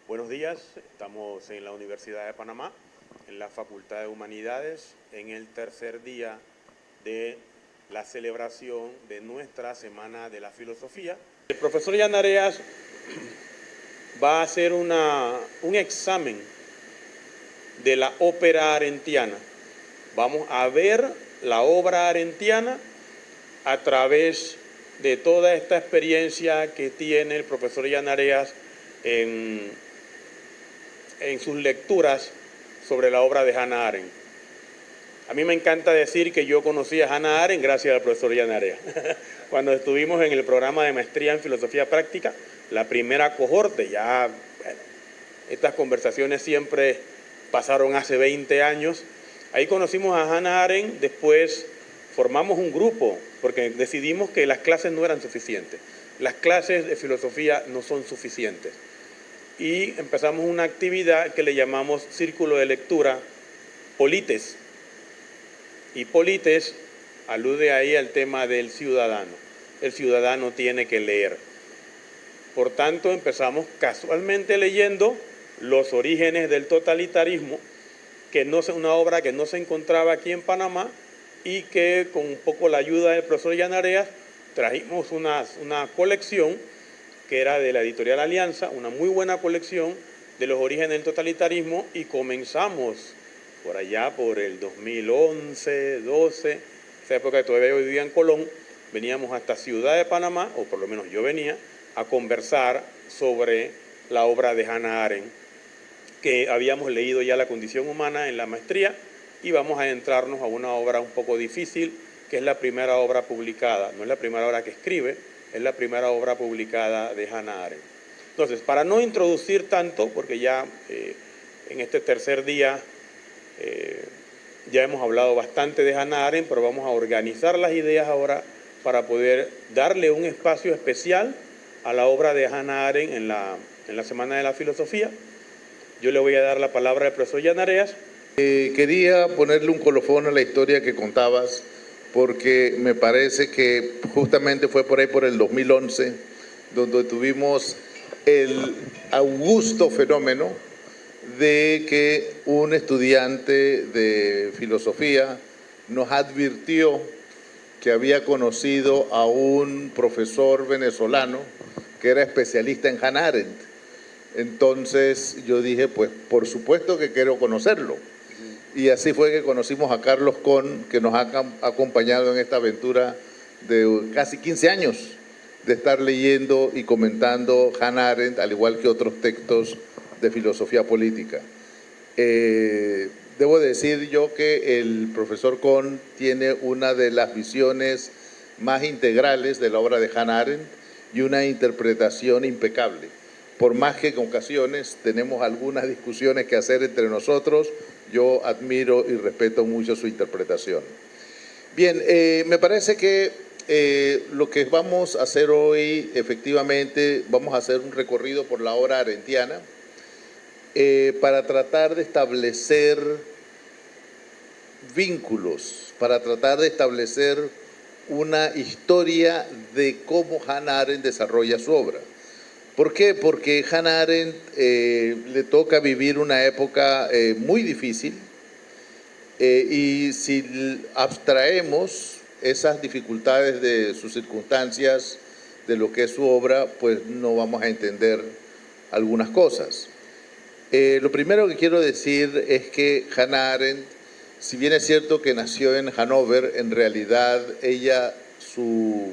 Buenos días, estamos en la Universidad de Panamá, en la Facultad de Humanidades, en el tercer día de la celebración de nuestra Semana de la Filosofía. El profesor Yanareas va a hacer un examen de la ópera arendtiana. Vamos a ver la obra arendtiana a través de toda esta experiencia que tiene el profesor Yanareas en sus lecturas sobre la obra de Hannah Arendt. A mí me encanta decir que yo conocí a Hannah Arendt gracias al profesor Yanareas. Cuando estuvimos en el programa de maestría en filosofía práctica, la primera cohorte, ya bueno, estas conversaciones siempre pasaron hace 20 años. Ahí conocimos a Hannah Arendt, después formamos un grupo porque decidimos que las clases no eran suficientes. Las clases de filosofía no son suficientes. Y empezamos una actividad que le llamamos Círculo de Lectura Polites. Y Polites alude ahí al tema del ciudadano. El ciudadano tiene que leer. Por tanto, empezamos casualmente leyendo Los orígenes del totalitarismo, que no es una obra que no se encontraba aquí en Panamá y que con un poco la ayuda del profesor Yanareas trajimos una colección que era de la editorial Alianza, una muy buena colección de los orígenes del totalitarismo, y comenzamos por allá por el 2011, 12, esa época que todavía yo vivía en Colón, veníamos hasta Ciudad de Panamá, o por lo menos yo venía, a conversar sobre la obra de Hannah Arendt, que habíamos leído ya La condición humana en la maestría, y vamos a adentrarnos a una obra un poco difícil, que es la primera obra publicada, no es la primera obra que escribe, es la primera obra publicada de Hannah Arendt. Entonces, para no introducir tanto, porque ya en este tercer día ya hemos hablado bastante de Hannah Arendt, pero vamos a organizar las ideas ahora para poder darle un espacio especial a la obra de Hannah Arendt en la Semana de la Filosofía. Yo le voy a dar la palabra al profesor Yanareas. Quería ponerle un colofón a la historia que contabas, porque me parece que justamente fue por ahí por el 2011, donde tuvimos el augusto fenómeno de que un estudiante de filosofía nos advirtió que había conocido a un profesor venezolano que era especialista en Hannah Arendt. Entonces yo dije, pues por supuesto que quiero conocerlo. Y así fue que conocimos a Carlos Kohn, que nos ha acompañado en esta aventura de casi 15 años de estar leyendo y comentando Hannah Arendt, al igual que otros textos de filosofía política. Debo decir yo que el profesor Kohn tiene una de las visiones más integrales de la obra de Hannah Arendt y una interpretación impecable. Por más que en ocasiones tenemos algunas discusiones que hacer entre nosotros, yo admiro y respeto mucho su interpretación. Bien, me parece que lo que vamos a hacer hoy, efectivamente, vamos a hacer un recorrido por la obra arendtiana para tratar de establecer vínculos, para tratar de establecer una historia de cómo Hannah Arendt desarrolla su obra. ¿Por qué? Porque Hannah Arendt le toca vivir una época muy difícil y si abstraemos esas dificultades de sus circunstancias, de lo que es su obra, pues no vamos a entender algunas cosas. Lo primero que quiero decir es que Hannah Arendt, si bien es cierto que nació en Hannover, en realidad ella, su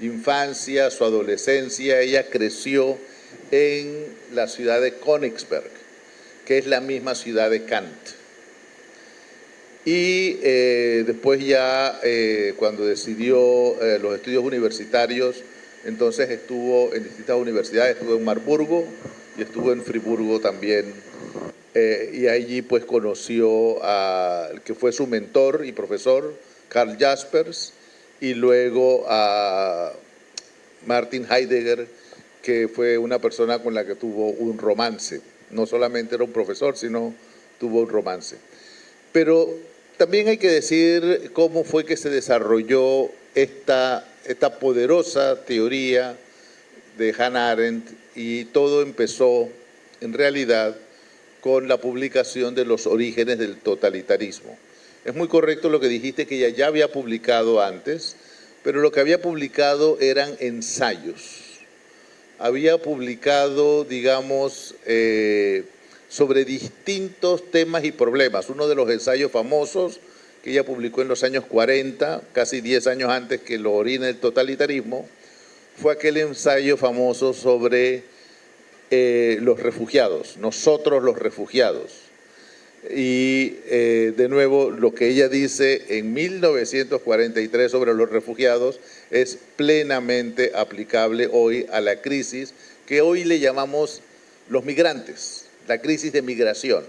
infancia, su adolescencia, ella creció en la ciudad de Königsberg, que es la misma ciudad de Kant. Y después ya cuando decidió los estudios universitarios, entonces estuvo en distintas universidades, estuvo en Marburgo y estuvo en Friburgo también. Y allí pues conoció al que fue su mentor y profesor, Karl Jaspers, y luego a Martin Heidegger, que fue una persona con la que tuvo un romance. No solamente era un profesor, sino tuvo un romance. Pero también hay que decir cómo fue que se desarrolló esta poderosa teoría de Hannah Arendt, y todo empezó en realidad, con la publicación de Los orígenes del totalitarismo. Es muy correcto lo que dijiste, que ella ya había publicado antes, pero lo que había publicado eran ensayos. Había publicado, digamos, sobre distintos temas y problemas. Uno de los ensayos famosos que ella publicó en los años 40, casi 10 años antes que Los orígenes del totalitarismo, fue aquel ensayo famoso sobre los refugiados, nosotros los refugiados. Y de nuevo, lo que ella dice en 1943 sobre los refugiados es plenamente aplicable hoy a la crisis que hoy le llamamos los migrantes, la crisis de migración.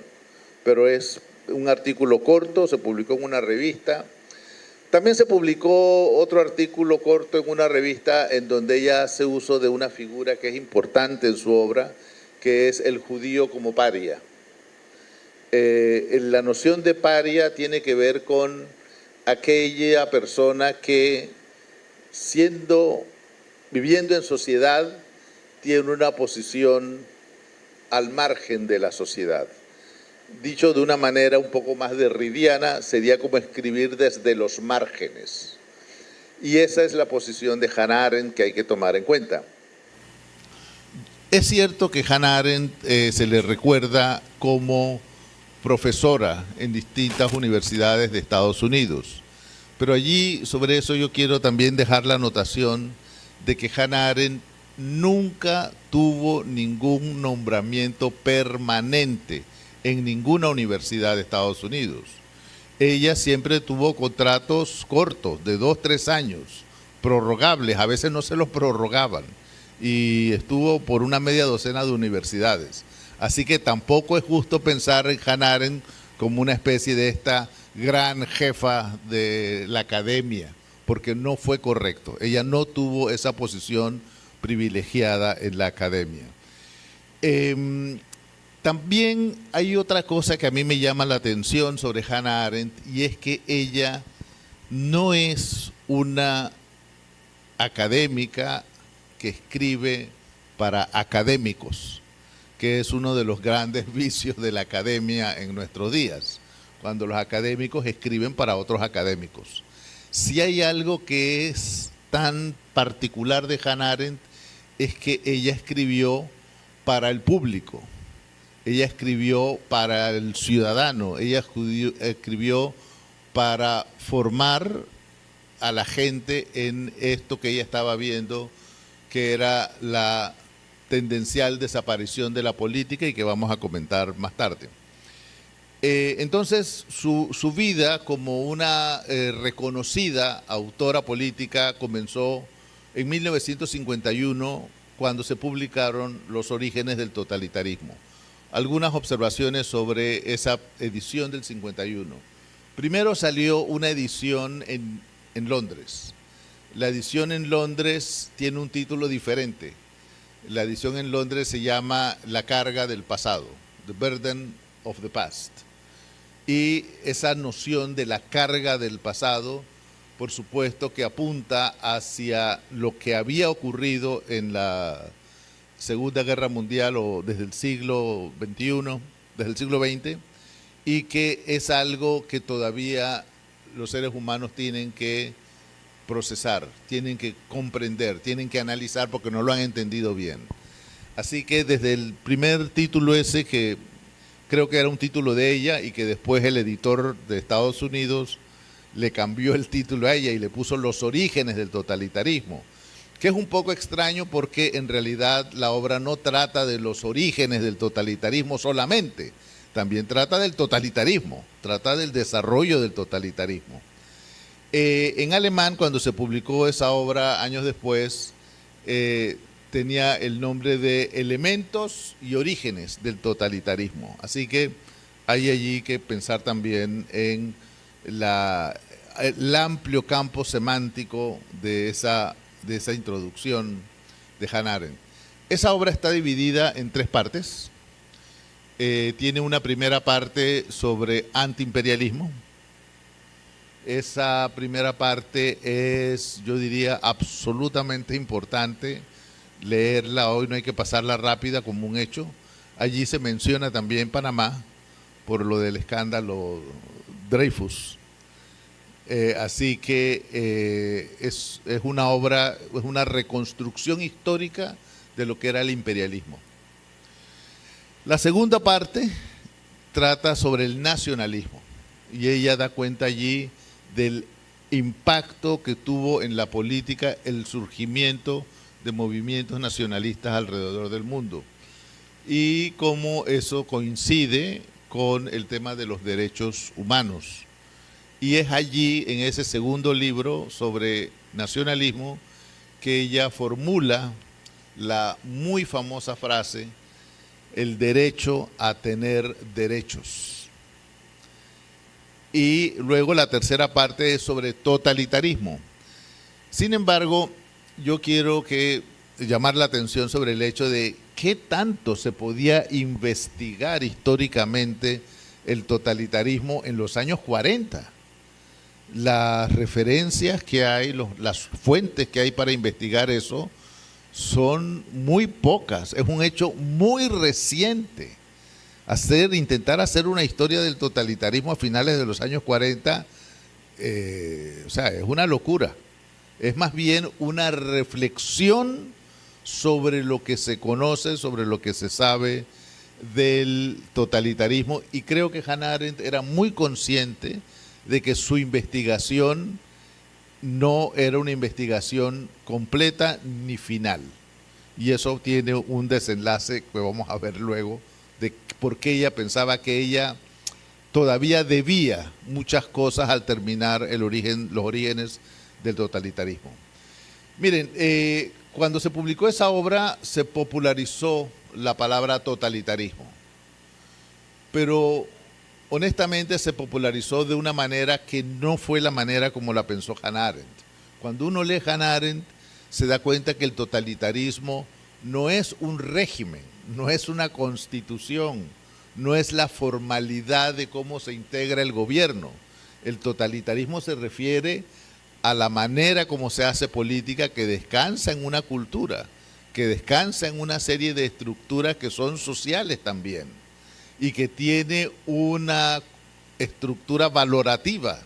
Pero es un artículo corto, se publicó en una revista. También se publicó otro artículo corto en una revista en donde ella hace uso de una figura que es importante en su obra, que es el judío como paria. La noción de paria tiene que ver con aquella persona que, viviendo en sociedad, tiene una posición al margen de la sociedad. Dicho de una manera un poco más derridiana, sería como escribir desde los márgenes. Y esa es la posición de Hannah Arendt que hay que tomar en cuenta. Es cierto que Hannah Arendt se le recuerda como profesora en distintas universidades de Estados Unidos, pero allí sobre eso yo quiero también dejar la anotación de que Hannah Arendt nunca tuvo ningún nombramiento permanente en ninguna universidad de Estados Unidos. Ella siempre tuvo contratos cortos, de 2, 3 años, prorrogables, a veces no se los prorrogaban, y estuvo por una media docena de universidades. Así que tampoco es justo pensar en Hannah Arendt como una especie de esta gran jefa de la academia, porque no fue correcto. Ella no tuvo esa posición privilegiada en la academia. También hay otra cosa que a mí me llama la atención sobre Hannah Arendt, y es que ella no es una académica que escribe para académicos, que es uno de los grandes vicios de la academia en nuestros días, cuando los académicos escriben para otros académicos. Si hay algo que es tan particular de Hannah Arendt, es que ella escribió para el público. Ella escribió para el ciudadano, ella escribió para formar a la gente en esto que ella estaba viendo, que era la tendencial desaparición de la política y que vamos a comentar más tarde. Entonces, su vida como una reconocida autora política comenzó en 1951, cuando se publicaron Los orígenes del totalitarismo. Algunas observaciones sobre esa edición del 51. Primero salió una edición en Londres. La edición en Londres tiene un título diferente. La edición en Londres se llama La carga del pasado, The Burden of the Past. Y esa noción de la carga del pasado, por supuesto que apunta hacia lo que había ocurrido en la Segunda Guerra Mundial o desde el siglo XXI, desde el siglo XX, y que es algo que todavía los seres humanos tienen que procesar, tienen que comprender, tienen que analizar porque no lo han entendido bien. Así que desde el primer título ese, que creo que era un título de ella y que después el editor de Estados Unidos le cambió el título a ella y le puso Los orígenes del totalitarismo, que es un poco extraño porque en realidad la obra no trata de los orígenes del totalitarismo solamente, también trata del totalitarismo, trata del desarrollo del totalitarismo. En alemán, cuando se publicó esa obra años después, tenía el nombre de Elementos y orígenes del totalitarismo. Así que hay allí que pensar también en el amplio campo semántico de esa introducción de Hannah Arendt. Esa obra está dividida en 3 partes. Tiene una primera parte sobre antiimperialismo. Esa primera parte es, yo diría, absolutamente importante leerla hoy, no hay que pasarla rápida como un hecho. Allí se menciona también Panamá por lo del escándalo Dreyfus. Así que es una obra, es una reconstrucción histórica de lo que era el imperialismo. La segunda parte trata sobre el nacionalismo y ella da cuenta allí del impacto que tuvo en la política el surgimiento de movimientos nacionalistas alrededor del mundo y cómo eso coincide con el tema de los derechos humanos. Y es allí, en ese segundo libro sobre nacionalismo, que ella formula la muy famosa frase, el derecho a tener derechos. Y luego la tercera parte es sobre totalitarismo. Sin embargo, yo quiero llamar la atención sobre el hecho de qué tanto se podía investigar históricamente el totalitarismo en los años 40. Las referencias que hay, las fuentes que hay para investigar eso son muy pocas. Es un hecho muy reciente. Intentar hacer una historia del totalitarismo a finales de los años 40, o sea, es una locura. Es más bien una reflexión sobre lo que se conoce, sobre lo que se sabe del totalitarismo, y creo que Hannah Arendt era muy consciente de que su investigación no era una investigación completa ni final. Y eso tiene un desenlace que vamos a ver luego de por qué ella pensaba que ella todavía debía muchas cosas al terminar los orígenes del totalitarismo. Miren, cuando se publicó esa obra se popularizó la palabra totalitarismo, pero honestamente se popularizó de una manera que no fue la manera como la pensó Hannah Arendt. Cuando uno lee Hannah Arendt se da cuenta que el totalitarismo no es un régimen, no es una constitución, no es la formalidad de cómo se integra el gobierno. El totalitarismo se refiere a la manera como se hace política, que descansa en una cultura, que descansa en una serie de estructuras que son sociales también y que tiene una estructura valorativa.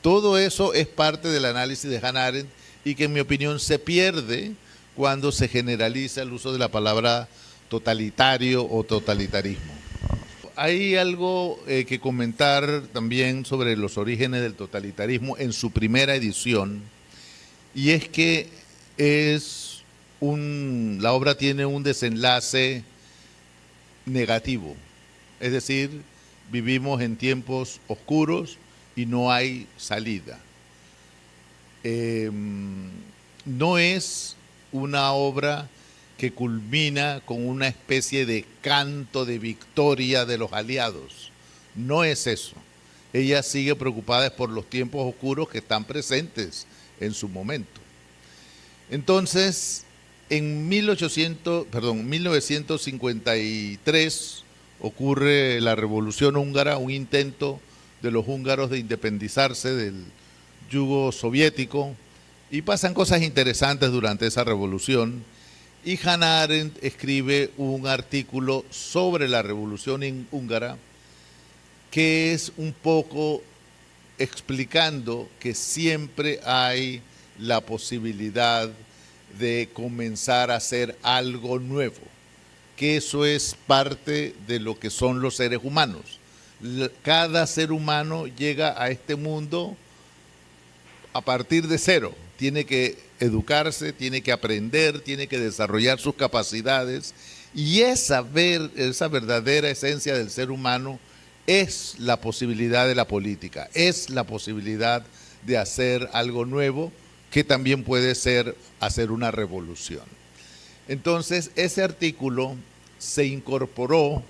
Todo eso es parte del análisis de Hannah Arendt y que en mi opinión se pierde cuando se generaliza el uso de la palabra totalitario o totalitarismo. Hay algo que comentar también sobre los orígenes del totalitarismo en su primera edición, y es que la obra tiene un desenlace negativo, es decir, vivimos en tiempos oscuros y no hay salida. No es una obra que culmina con una especie de canto de victoria de los aliados. No es eso. Ella sigue preocupada por los tiempos oscuros que están presentes en su momento. Entonces, en 1953 ocurre la Revolución Húngara, un intento de los húngaros de independizarse del yugo soviético, y pasan cosas interesantes durante esa revolución. Y Hannah Arendt escribe un artículo sobre la Revolución Húngara que es un poco explicando que siempre hay la posibilidad de comenzar a hacer algo nuevo, que eso es parte de lo que son los seres humanos. Cada ser humano llega a este mundo a partir de cero, tiene que educarse, tiene que aprender, tiene que desarrollar sus capacidades, y esa verdadera esencia del ser humano es la posibilidad de la política, es la posibilidad de hacer algo nuevo, que también puede ser hacer una revolución. Entonces, ese artículo se incorporó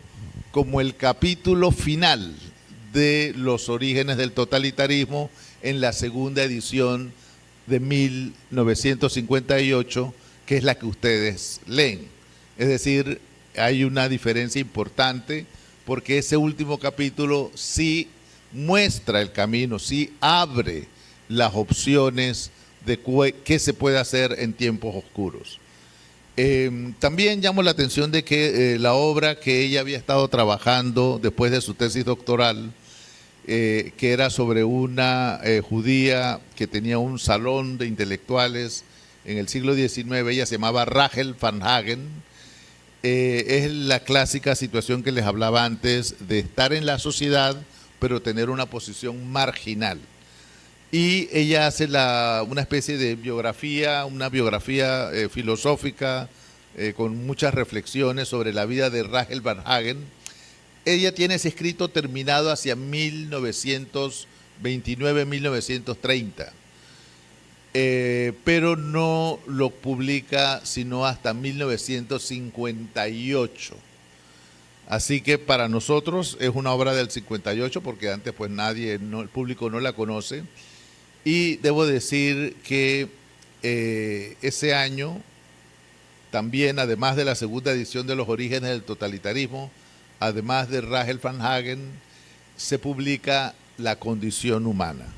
como el capítulo final de los orígenes del totalitarismo en la segunda edición de 1958, que es la que ustedes leen. Es decir, hay una diferencia importante porque ese último capítulo sí muestra el camino, sí abre las opciones de qué se puede hacer en tiempos oscuros. También llamó la atención de que la obra que ella había estado trabajando después de su tesis doctoral, que era sobre una judía que tenía un salón de intelectuales en el siglo XIX, ella se llamaba Rachel van Hagen, es la clásica situación que les hablaba antes de estar en la sociedad pero tener una posición marginal. Y ella hace una especie de biografía, una biografía filosófica con muchas reflexiones sobre la vida de Rachel van Hagen. Ella tiene ese escrito terminado hacia 1929-1930, pero no lo publica sino hasta 1958. Así que para nosotros es una obra del 58 porque antes pues el público no la conoce. Y debo decir que ese año también, además de la segunda edición de Los orígenes del totalitarismo, además de Rachel van Hagen, se publica La condición humana.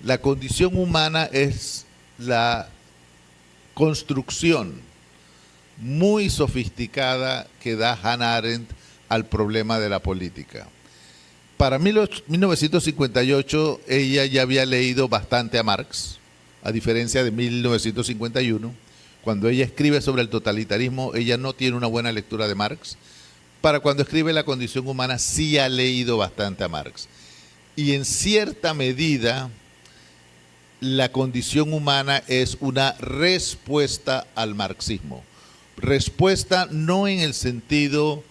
La condición humana es la construcción muy sofisticada que da Hannah Arendt al problema de la política. Para 1958 ella ya había leído bastante a Marx, a diferencia de 1951. Cuando ella escribe sobre el totalitarismo, ella no tiene una buena lectura de Marx. Para cuando escribe La condición humana, sí ha leído bastante a Marx. Y en cierta medida, la condición humana es una respuesta al marxismo. Respuesta no en el sentido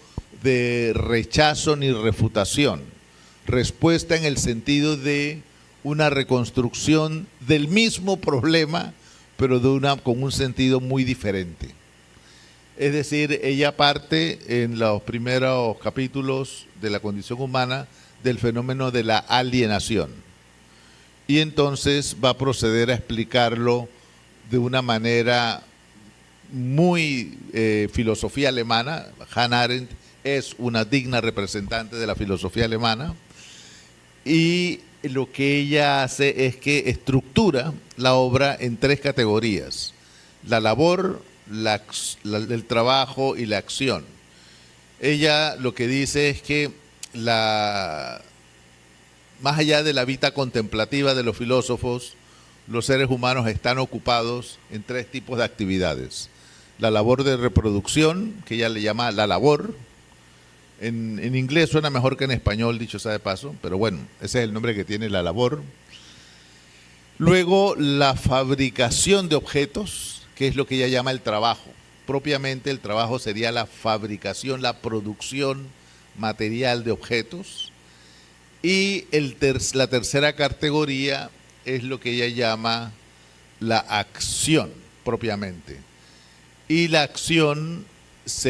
de rechazo ni refutación, respuesta en el sentido de una reconstrucción del mismo problema, pero con un sentido muy diferente. Es decir, ella parte en los primeros capítulos de La condición humana del fenómeno de la alienación. Y entonces va a proceder a explicarlo de una manera muy filosofía alemana. Hannah Arendt es una digna representante de la filosofía alemana. Y lo que ella hace es que estructura la obra en tres categorías: la labor, el trabajo y la acción. Ella lo que dice es que más allá de la vida contemplativa de los filósofos, los seres humanos están ocupados en tres tipos de actividades. La labor de reproducción, que ella le llama la labor. En inglés suena mejor que en español, dicho sea de paso, pero bueno, ese es el nombre que tiene la labor. Luego, la fabricación de objetos, que es lo que ella llama el trabajo. Propiamente el trabajo sería la fabricación, la producción material de objetos. Y la tercera categoría es lo que ella llama la acción, propiamente. Y la acción es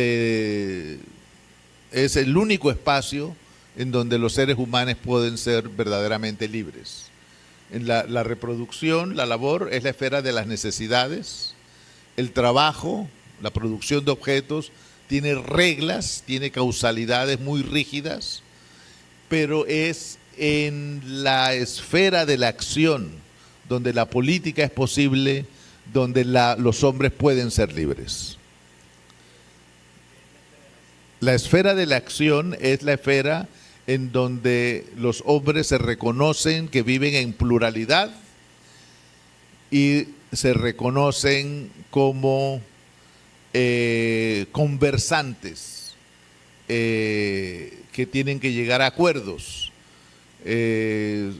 el único espacio en donde los seres humanos pueden ser verdaderamente libres. En la reproducción, la labor, es la esfera de las necesidades. El trabajo, la producción de objetos, tiene reglas, tiene causalidades muy rígidas, pero es en la esfera de la acción donde la política es posible, donde los hombres pueden ser libres. La esfera de la acción es la esfera en donde los hombres se reconocen que viven en pluralidad y se reconocen como conversantes que tienen que llegar a acuerdos. Yo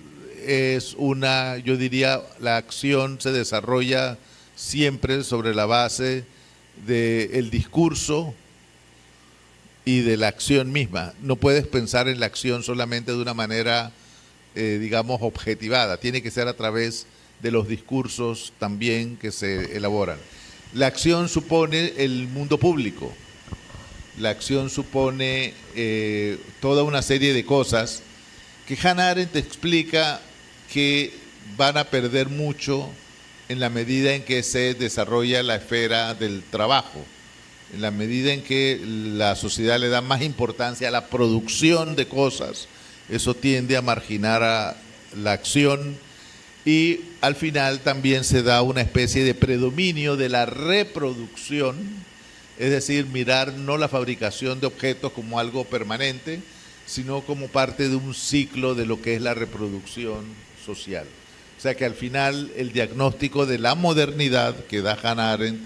diría, la acción se desarrolla siempre sobre la base del discurso y de la acción misma. No puedes pensar en la acción solamente de una manera, digamos, objetivada. Tiene que ser a través de los discursos también que se elaboran. La acción supone el mundo público. La acción supone toda una serie de cosas que Hannah Arendt explica que van a perder mucho en la medida en que se desarrolla la esfera del trabajo. En la medida en que la sociedad le da más importancia a la producción de cosas, eso tiende a marginar a la acción Y al final también se da una especie de predominio de la reproducción, es decir, mirar no la fabricación de objetos como algo permanente, sino como parte de un ciclo de lo que es la reproducción social. O sea que al final el diagnóstico de la modernidad que da Hannah Arendt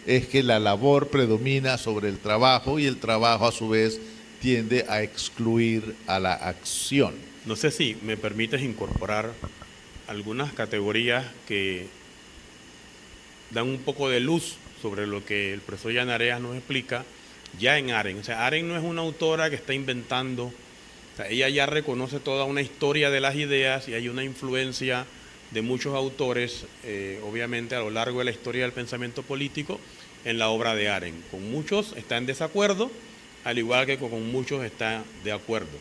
es que la labor predomina sobre el trabajo y el trabajo a su vez tiende a excluir a la acción. No sé si me permites incorporar algunas categorías que dan un poco de luz sobre lo que el profesor Jan Areas nos explica ya en Arendt. O sea, Arendt no es una autora que está inventando, o sea, ella ya reconoce toda una historia de las ideas y hay una influencia de muchos autores, obviamente a lo largo de la historia del pensamiento político, en la obra de Arendt. Con muchos está en desacuerdo, al igual que con muchos está de acuerdo.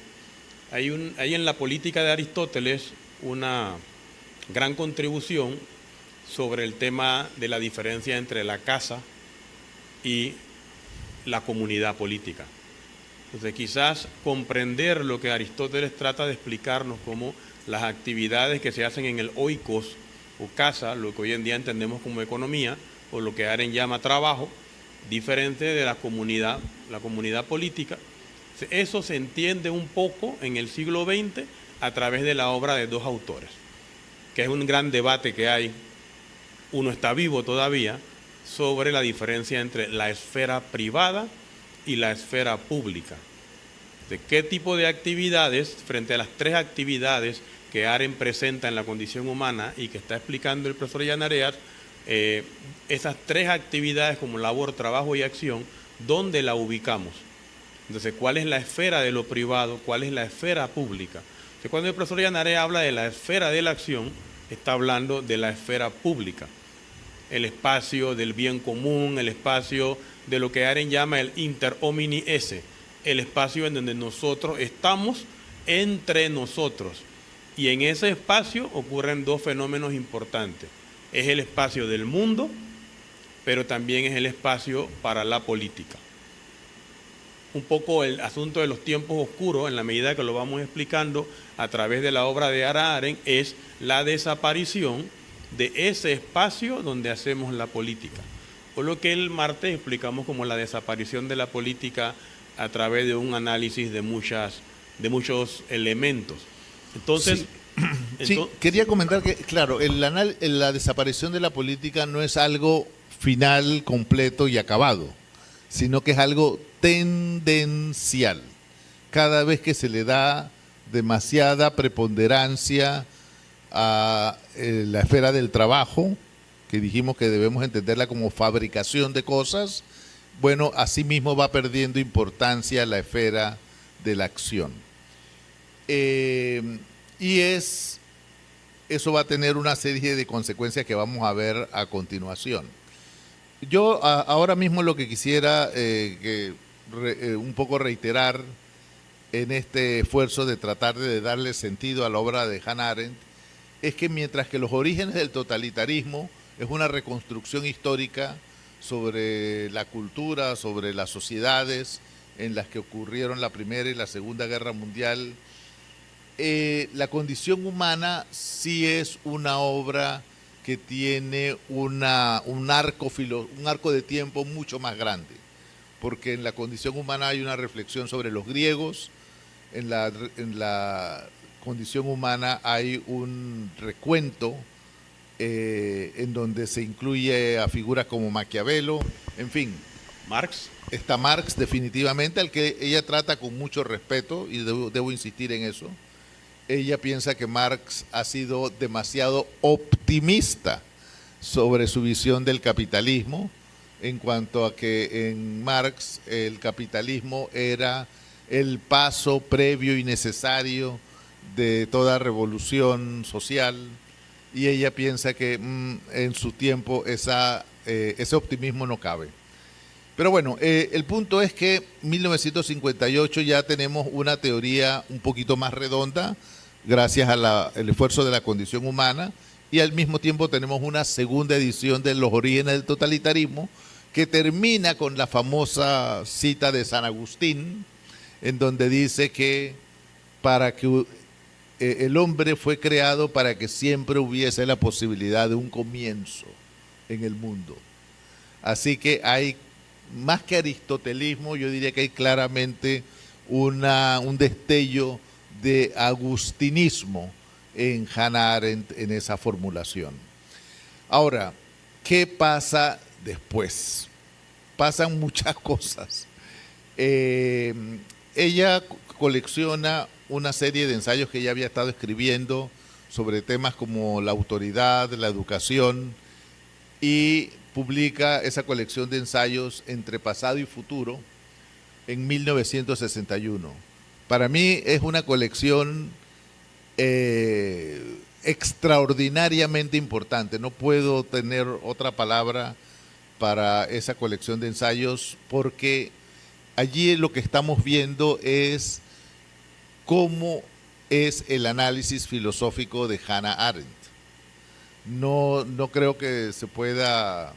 Hay en la política de Aristóteles una gran contribución sobre el tema de la diferencia entre la casa y la comunidad política. Entonces, quizás comprender lo que Aristóteles trata de explicarnos como las actividades que se hacen en el oikos o casa, lo que hoy en día entendemos como economía, o lo que Arendt llama trabajo, diferente de la comunidad política. Eso se entiende un poco en el siglo XX a través de la obra de dos autores, que es un gran debate que hay, uno está vivo todavía, sobre la diferencia entre la esfera privada y la esfera pública. De qué tipo de actividades, frente a las tres actividades que Arendt presenta en la condición humana y que está explicando el profesor Jan Areas, esas tres actividades como labor, trabajo y acción, ¿dónde la ubicamos? Entonces, ¿cuál es la esfera de lo privado? ¿Cuál es la esfera pública? Entonces, cuando el profesor Jan Areas habla de la esfera de la acción, está hablando de la esfera pública, el espacio del bien común, el espacio de lo que Arendt llama el inter homini esse, el espacio en donde nosotros estamos entre nosotros. Y en ese espacio ocurren dos fenómenos importantes. Es el espacio del mundo, pero también es el espacio para la política. Un poco el asunto de los tiempos oscuros, en la medida que lo vamos explicando a través de la obra de Hannah Arendt, es la desaparición de ese espacio donde hacemos la política. O lo que el martes explicamos como la desaparición de la política a través de un análisis de muchos elementos. Entonces, sí, quería comentar que, claro, la desaparición de la política no es algo final, completo y acabado, sino que es algo tendencial. Cada vez que se le da demasiada preponderancia a la esfera del trabajo, que dijimos que debemos entenderla como fabricación de cosas, bueno, asimismo va perdiendo importancia la esfera de la acción. Y eso va a tener una serie de consecuencias que vamos a ver a continuación. Yo ahora mismo lo que quisiera un poco reiterar en este esfuerzo de tratar de darle sentido a la obra de Hannah Arendt es que mientras que los orígenes del totalitarismo es una reconstrucción histórica sobre la cultura, sobre las sociedades en las que ocurrieron la Primera y la Segunda Guerra Mundial, la condición humana sí es una obra que tiene un arco de tiempo mucho más grande, porque en la condición humana hay una reflexión sobre los griegos, en la condición humana hay un recuento en donde se incluye a figuras como Maquiavelo, en fin. Marx. Está Marx definitivamente, al que ella trata con mucho respeto, y debo insistir en eso. Ella piensa que Marx ha sido demasiado optimista sobre su visión del capitalismo, en cuanto a que en Marx el capitalismo era el paso previo y necesario de toda revolución social, y ella piensa que en su tiempo ese optimismo no cabe. Pero bueno, el punto es que en 1958 ya tenemos una teoría un poquito más redonda, gracias al esfuerzo de la condición humana, y al mismo tiempo tenemos una segunda edición de Los orígenes del totalitarismo, que termina con la famosa cita de San Agustín, en donde dice que para que el hombre fue creado para que siempre hubiese la posibilidad de un comienzo en el mundo. Así que hay, más que aristotelismo, yo diría que hay claramente un destello de agustinismo en Hannah Arendt en esa formulación. Ahora, ¿qué pasa después? Pasan muchas cosas. Ella colecciona una serie de ensayos que ella había estado escribiendo sobre temas como la autoridad, la educación, y publica esa colección de ensayos Entre pasado y futuro en 1961. Para mí es una colección extraordinariamente importante. No puedo tener otra palabra para esa colección de ensayos porque allí lo que estamos viendo es cómo es el análisis filosófico de Hannah Arendt. No creo que se pueda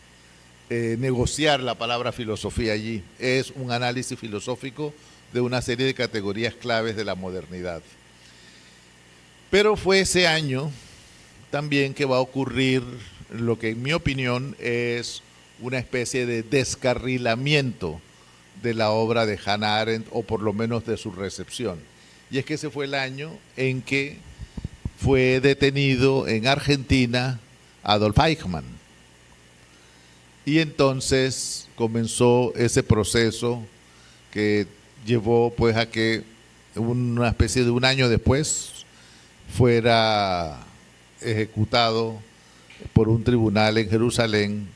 negociar la palabra filosofía allí. Es un análisis filosófico de una serie de categorías claves de la modernidad. Pero fue ese año también que va a ocurrir lo que en mi opinión es una especie de descarrilamiento de la obra de Hannah Arendt, o por lo menos de su recepción. Y es que ese fue el año en que fue detenido en Argentina Adolf Eichmann. Y entonces comenzó ese proceso que llevó pues a que una especie de un año después fuera ejecutado por un tribunal en Jerusalén,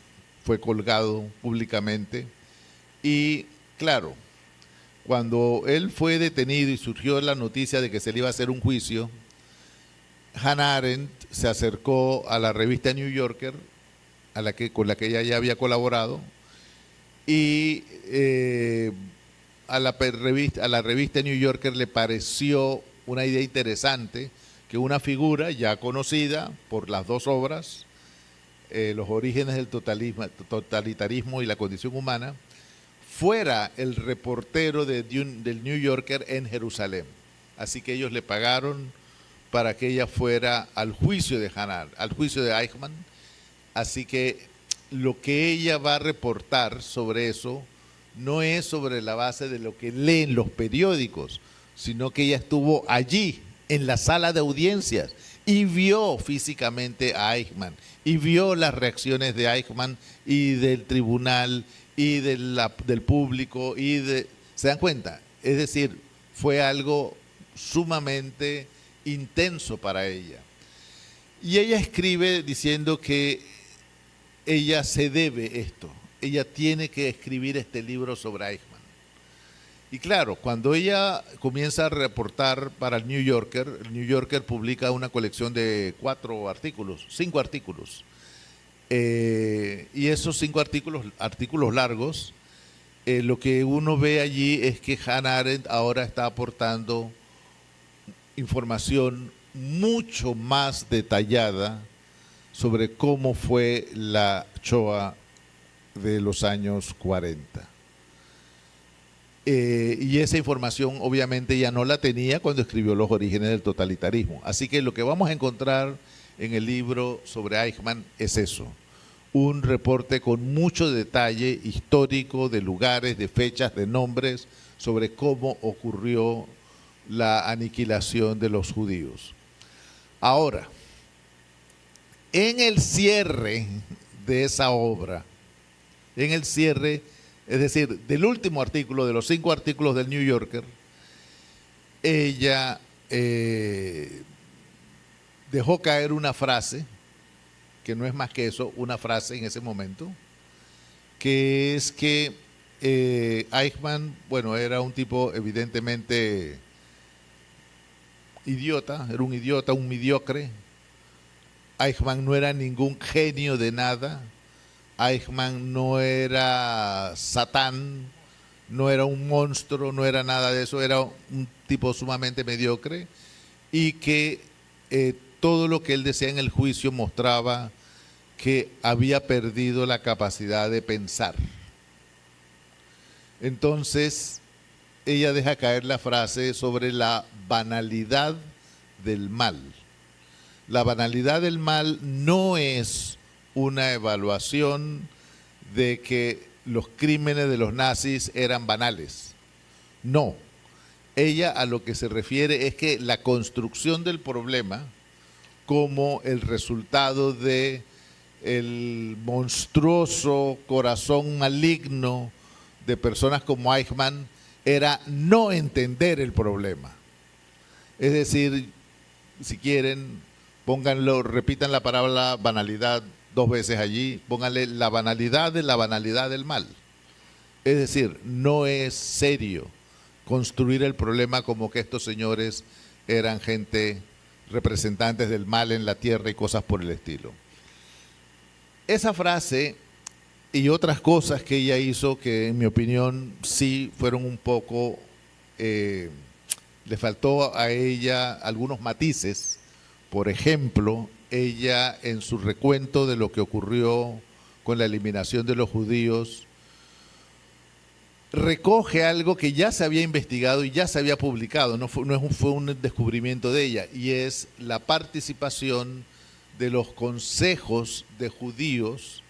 fue colgado públicamente. Y claro, cuando él fue detenido y surgió la noticia de que se le iba a hacer un juicio, Hannah Arendt se acercó a la revista New Yorker, con la que ella ya había colaborado, y a la revista New Yorker le pareció una idea interesante que una figura ya conocida por las dos obras, Los orígenes del totalitarismo y la condición humana, fuera el reportero del New Yorker en Jerusalén. Así que ellos le pagaron para que ella fuera al juicio de al juicio de Eichmann. Así que lo que ella va a reportar sobre eso no es sobre la base de lo que leen los periódicos, sino que ella estuvo allí en la sala de audiencias y vio físicamente a Eichmann y vio las reacciones de Eichmann y del tribunal y del público ¿se dan cuenta? Es decir, fue algo sumamente intenso para ella. Y ella escribe diciendo que ella se debe esto, ella tiene que escribir este libro sobre Eichmann. Y claro, cuando ella comienza a reportar para el New Yorker publica una colección de 5 artículos. Y esos 5 artículos largos, lo que uno ve allí es que Hannah Arendt ahora está aportando información mucho más detallada sobre cómo fue la Shoah de los años 40. Y esa información obviamente ya no la tenía cuando escribió Los orígenes del totalitarismo. Así que lo que vamos a encontrar en el libro sobre Eichmann es eso, un reporte con mucho detalle histórico de lugares, de fechas, de nombres, sobre cómo ocurrió la aniquilación de los judíos. Ahora, en el cierre de esa obra, en el cierre, es decir, del último artículo, de los 5 artículos del New Yorker, ella dejó caer una frase, que no es más que eso, una frase en ese momento, que es que Eichmann, bueno, era un tipo evidentemente idiota, era un idiota, un mediocre. Eichmann no era ningún genio de nada. Eichmann no era Satán, no era un monstruo, no era nada de eso, era un tipo sumamente mediocre y que todo lo que él decía en el juicio mostraba que había perdido la capacidad de pensar. Entonces, ella deja caer la frase sobre la banalidad del mal. La banalidad del mal no es una evaluación de que los crímenes de los nazis eran banales. No. Ella a lo que se refiere es que la construcción del problema como el resultado de el monstruoso corazón maligno de personas como Eichmann era no entender el problema. Es decir, si quieren, pónganlo, repitan la palabra banalidad 2 veces allí, pónganle la banalidad del mal. Es decir, no es serio construir el problema como que estos señores eran gente, representantes del mal en la tierra y cosas por el estilo. Esa frase y otras cosas que ella hizo que en mi opinión sí fueron un poco, le faltó a ella algunos matices. Por ejemplo, ella en su recuento de lo que ocurrió con la eliminación de los judíos, recoge algo que ya se había investigado y ya se había publicado, no fue un descubrimiento de ella, y es la participación de los consejos de judíos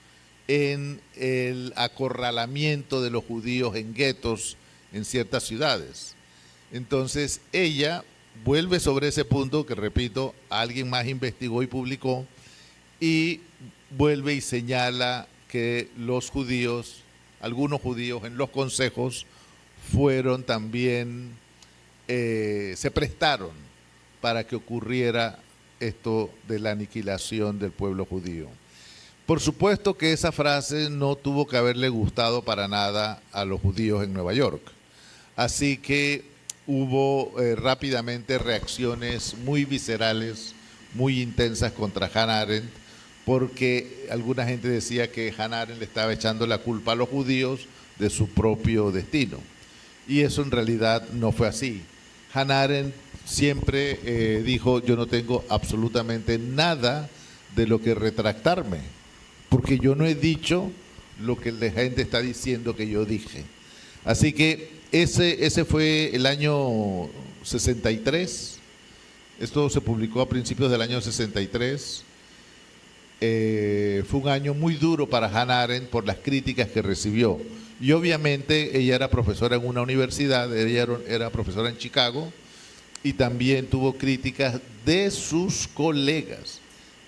en el acorralamiento de los judíos en guetos en ciertas ciudades. Entonces ella vuelve sobre ese punto que, repito, alguien más investigó y publicó, y vuelve y señala que los judíos, algunos judíos en los consejos fueron también, se prestaron para que ocurriera esto de la aniquilación del pueblo judío. Por supuesto que esa frase no tuvo que haberle gustado para nada a los judíos en Nueva York. Así que hubo rápidamente reacciones muy viscerales, muy intensas contra Hannah Arendt, porque alguna gente decía que Hannah Arendt le estaba echando la culpa a los judíos de su propio destino. Y eso en realidad no fue así. Hannah Arendt siempre dijo: yo no tengo absolutamente nada de lo que retractarme, porque yo no he dicho lo que la gente está diciendo que yo dije. Así que ese fue el año 63. Esto se publicó a principios del año 63. Fue un año muy duro para Hannah Arendt por las críticas que recibió. Y obviamente ella era profesora en una universidad, ella era profesora en Chicago, y también tuvo críticas de sus colegas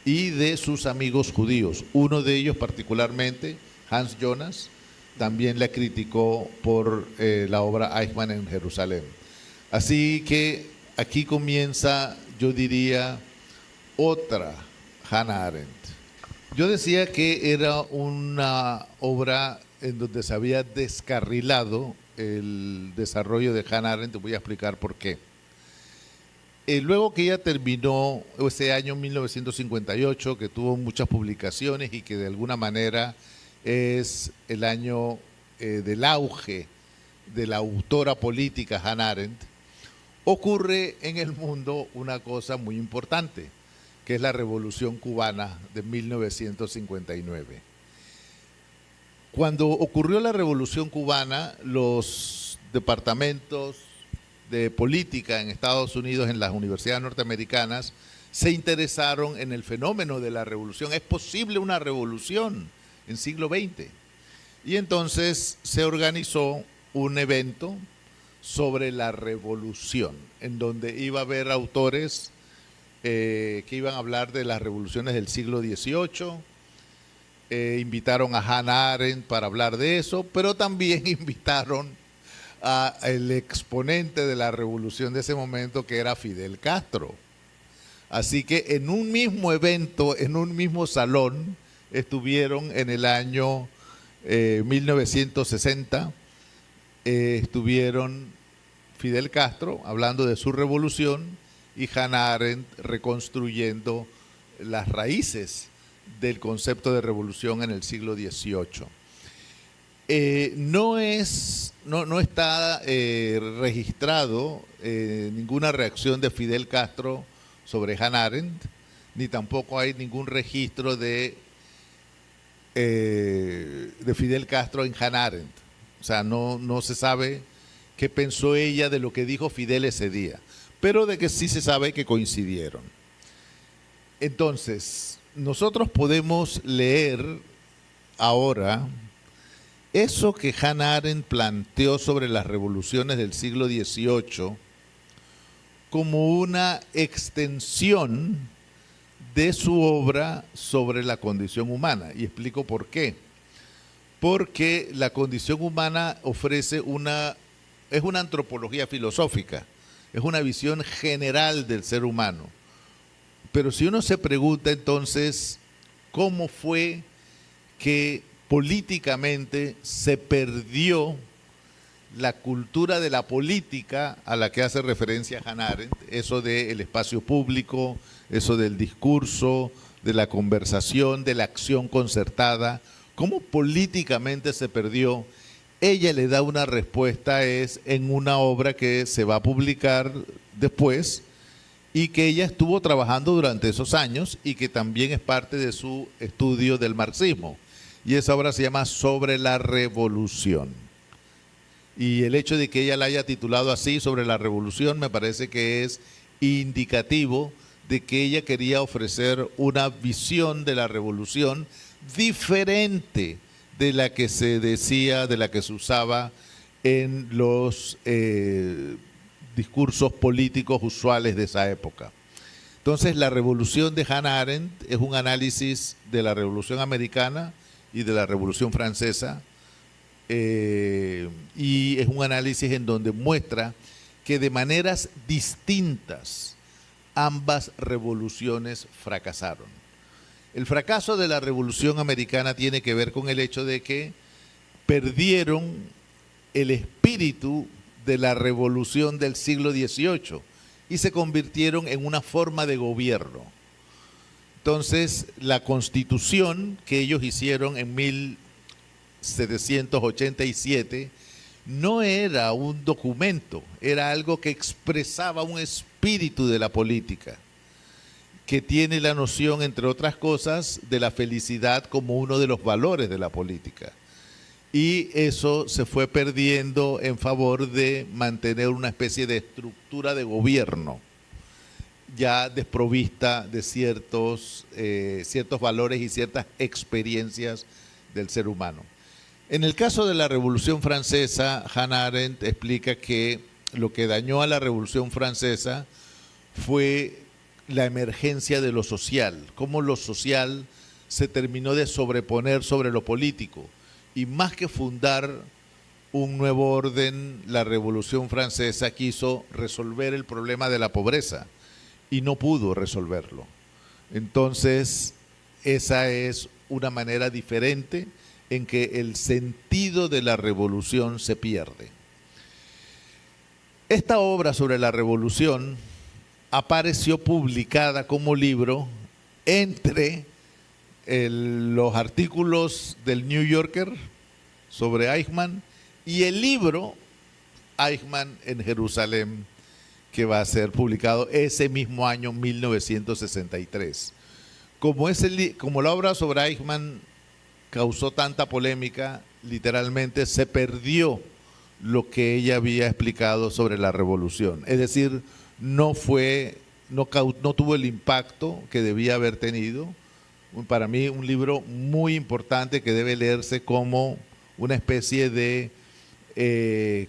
y de sus amigos judíos. Uno de ellos particularmente, Hans Jonas, también la criticó por la obra Eichmann en Jerusalén. Así que aquí comienza, yo diría, otra Hannah Arendt. Yo decía que era una obra en donde se había descarrilado el desarrollo de Hannah Arendt. Te voy a explicar por qué. Luego que ella terminó ese año 1958, que tuvo muchas publicaciones y que de alguna manera es el año del auge de la autora política Hannah Arendt, ocurre en el mundo una cosa muy importante, que es la Revolución Cubana de 1959. Cuando ocurrió la Revolución Cubana, los departamentos de política en Estados Unidos, en las universidades norteamericanas, se interesaron en el fenómeno de la revolución. ¿Es posible una revolución en siglo XX? Y entonces se organizó un evento sobre la revolución, en donde iba a haber autores que iban a hablar de las revoluciones del siglo XVIII. Invitaron a Hannah Arendt para hablar de eso, pero también invitaron al exponente de la revolución de ese momento, que era Fidel Castro. Así que en un mismo evento, en un mismo salón, estuvieron en el año 1960, estuvieron Fidel Castro hablando de su revolución y Hannah Arendt reconstruyendo las raíces del concepto de revolución en el siglo XVIII. No está registrado ninguna reacción de Fidel Castro sobre Hannah Arendt, ni tampoco hay ningún registro de Fidel Castro en Hannah Arendt. O sea, no se sabe qué pensó ella de lo que dijo Fidel ese día. pero de que sí se sabe que coincidieron. Entonces, nosotros podemos leer ahora eso que Hannah Arendt planteó sobre las revoluciones del siglo XVIII como una extensión de su obra sobre la condición humana. Y explico por qué. Porque la condición humana ofrece es una antropología filosófica, es una visión general del ser humano. Pero si uno se pregunta entonces, ¿cómo fue que políticamente se perdió la cultura de la política a la que hace referencia Hannah Arendt? Eso del espacio público, eso del discurso, de la conversación, de la acción concertada. ¿Cómo políticamente se perdió? Ella le da una respuesta en una obra que se va a publicar después y que ella estuvo trabajando durante esos años y que también es parte de su estudio del marxismo. Y esa obra se llama Sobre la Revolución. Y el hecho de que ella la haya titulado así, Sobre la Revolución, me parece que es indicativo de que ella quería ofrecer una visión de la revolución diferente de la que se decía, de la que se usaba en los discursos políticos usuales de esa época. Entonces, la revolución de Hannah Arendt es un análisis de la Revolución Americana y de la Revolución Francesa, y es un análisis en donde muestra que de maneras distintas ambas revoluciones fracasaron. El fracaso de la Revolución Americana tiene que ver con el hecho de que perdieron el espíritu de la revolución del siglo XVIII y se convirtieron en una forma de gobierno. Entonces, la Constitución que ellos hicieron en 1787 no era un documento, era algo que expresaba un espíritu de la política, que tiene la noción, entre otras cosas, de la felicidad como uno de los valores de la política. Y eso se fue perdiendo en favor de mantener una especie de estructura de gobierno, ya desprovista de ciertos valores y ciertas experiencias del ser humano. En el caso de la Revolución Francesa, Hannah Arendt explica que lo que dañó a la Revolución Francesa fue la emergencia de lo social, cómo lo social se terminó de sobreponer sobre lo político. Y más que fundar un nuevo orden, la Revolución Francesa quiso resolver el problema de la pobreza y no pudo resolverlo. Entonces, esa es una manera diferente en que el sentido de la revolución se pierde. Esta obra sobre la revolución apareció publicada como libro entre los artículos del New Yorker sobre Eichmann y el libro Eichmann en Jerusalén, que va a ser publicado ese mismo año, 1963. Como la obra sobre Eichmann causó tanta polémica, literalmente se perdió lo que ella había explicado sobre la revolución. Es decir, no tuvo el impacto que debía haber tenido. Para mí, un libro muy importante que debe leerse como una especie de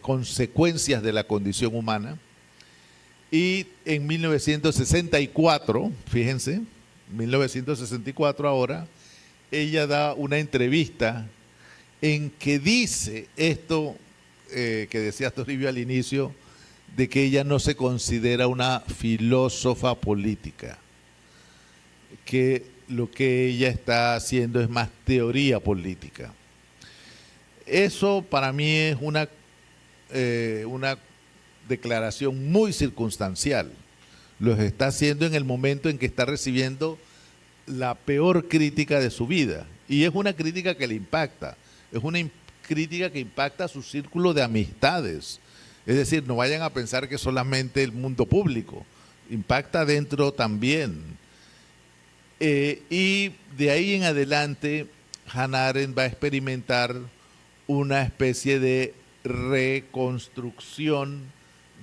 consecuencias de la condición humana. Y en 1964, fíjense, 1964 ahora, ella da una entrevista en que dice esto que decía Toribio al inicio, de que ella no se considera una filósofa política, que lo que ella está haciendo es más teoría política. Eso para mí es una declaración muy circunstancial. Lo está haciendo en el momento en que está recibiendo la peor crítica de su vida. Y es una crítica que le impacta. Es una crítica que impacta a su círculo de amistades. Es decir, no vayan a pensar que solamente el mundo público. Impacta dentro también. Y de ahí en adelante, Hannah Arendt va a experimentar una especie de reconstrucción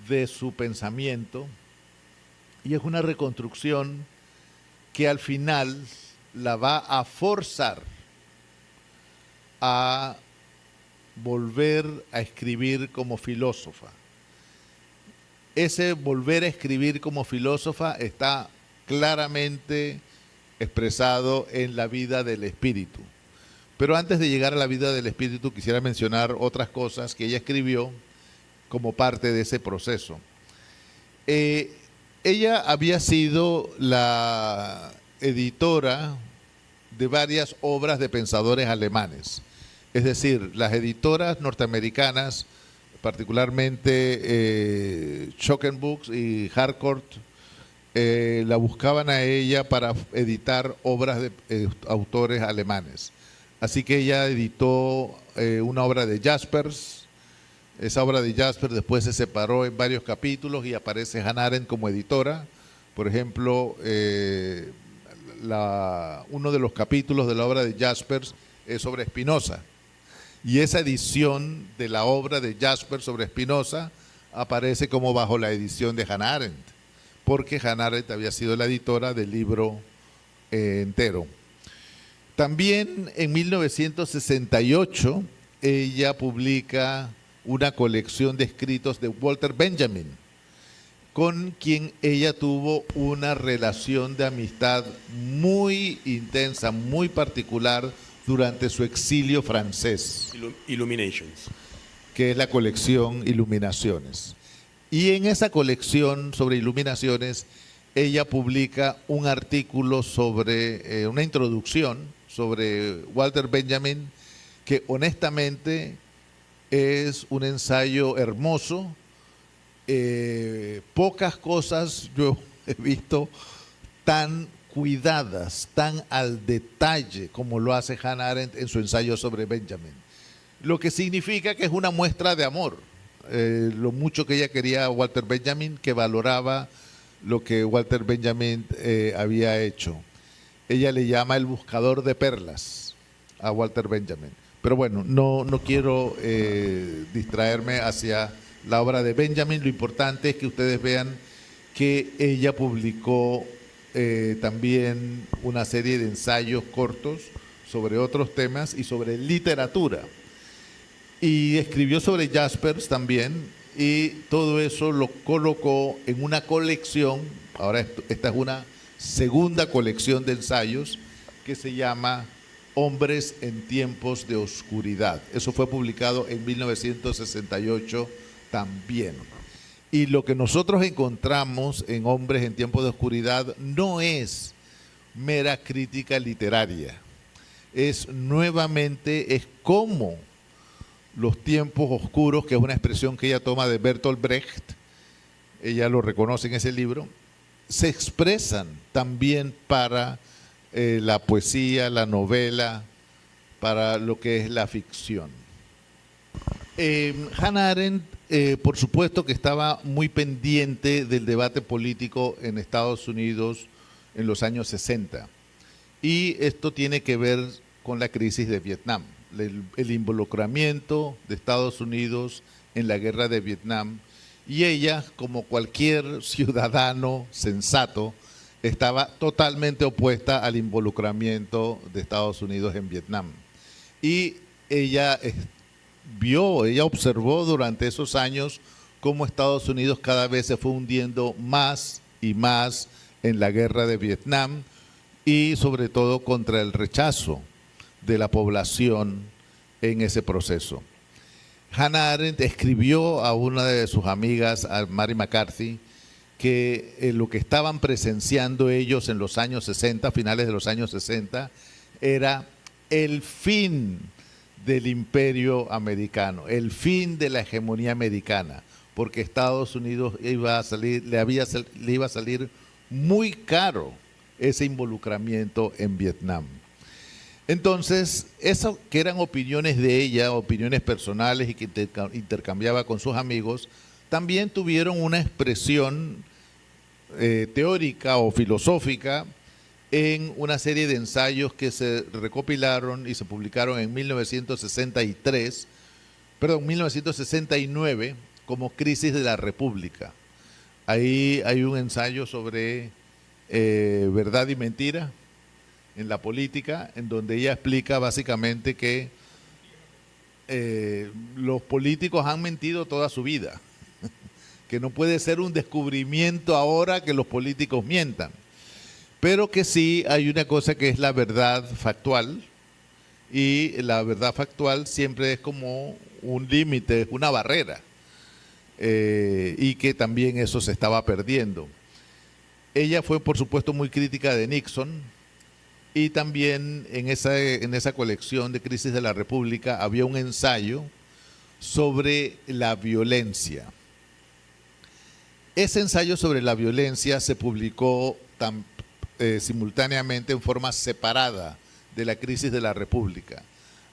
de su pensamiento Y es una reconstrucción que al final la va a forzar a volver a escribir como filósofa. Ese volver a escribir como filósofa está claramente expresado en la vida del espíritu. Pero antes de llegar a la vida del espíritu, quisiera mencionar otras cosas que ella escribió como parte de ese proceso. Ella había sido la editora de varias obras de pensadores alemanes. Es decir, las editoras norteamericanas, particularmente Schockenbooks y Harcourt, la buscaban a ella para editar obras de autores alemanes. Así que ella editó una obra de Jaspers. Esa obra de Jaspers después se separó en varios capítulos y aparece Hannah Arendt como editora. Por ejemplo, uno de los capítulos de la obra de Jaspers es sobre Spinoza. Y esa edición de la obra de Jaspers sobre Spinoza aparece como bajo la edición de Hannah Arendt, porque Hannah Arendt había sido la editora del libro entero. También en 1968 ella publica una colección de escritos de Walter Benjamin, con quien ella tuvo una relación de amistad muy intensa, muy particular durante su exilio francés. Illuminations. Que es la colección Iluminaciones. Y en esa colección sobre iluminaciones, ella publica un artículo sobre, una introducción sobre Walter Benjamin, que honestamente es un ensayo hermoso. Pocas cosas yo he visto tan cuidadas, tan al detalle como lo hace Hannah Arendt en su ensayo sobre Benjamin. Lo que significa que es una muestra de amor. Lo mucho que ella quería a Walter Benjamin, que valoraba lo que Walter Benjamin había hecho. Ella le llama el buscador de perlas a Walter Benjamin. Pero bueno, no quiero distraerme hacia la obra de Benjamin. Lo importante es que ustedes vean que ella publicó también una serie de ensayos cortos sobre otros temas y sobre literatura. Y escribió sobre Jaspers también, y todo eso lo colocó en una colección. Ahora esta es una segunda colección de ensayos que se llama Hombres en tiempos de oscuridad. Eso fue publicado en 1968 también. Y lo que nosotros encontramos en Hombres en tiempos de oscuridad no es mera crítica literaria. Es cómo los tiempos oscuros, que es una expresión que ella toma de Bertolt Brecht, ella lo reconoce en ese libro, se expresan también para la poesía, la novela, para lo que es la ficción. Hannah Arendt, por supuesto que estaba muy pendiente del debate político en Estados Unidos en los años 60. Y esto tiene que ver con la crisis de Vietnam, el involucramiento de Estados Unidos en la guerra de Vietnam. Y ella, como cualquier ciudadano sensato, estaba totalmente opuesta al involucramiento de Estados Unidos en Vietnam. Y ella observó durante esos años cómo Estados Unidos cada vez se fue hundiendo más y más en la guerra de Vietnam, y sobre todo contra el rechazo de la población en ese proceso. Hannah Arendt escribió a una de sus amigas, a Mary McCarthy, que lo que estaban presenciando ellos en los años 60, finales de los años 60, era el fin del imperio americano, el fin de la hegemonía americana, porque Estados Unidos le iba a salir muy caro ese involucramiento en Vietnam. Entonces, eso que eran opiniones de ella, opiniones personales y que intercambiaba con sus amigos, también tuvieron una expresión teórica o filosófica en una serie de ensayos que se recopilaron y se publicaron en 1969 como Crisis de la República. Ahí hay un ensayo sobre verdad y mentira en la política, en donde ella explica básicamente que los políticos han mentido toda su vida, que no puede ser un descubrimiento ahora que los políticos mientan, pero que sí hay una cosa que es la verdad factual, y la verdad factual siempre es como un límite, una barrera, y que también eso se estaba perdiendo. Ella fue, por supuesto, muy crítica de Nixon, y también en esa colección de Crisis de la República había un ensayo sobre la violencia. Ese ensayo sobre la violencia se publicó simultáneamente en forma separada de la Crisis de la República.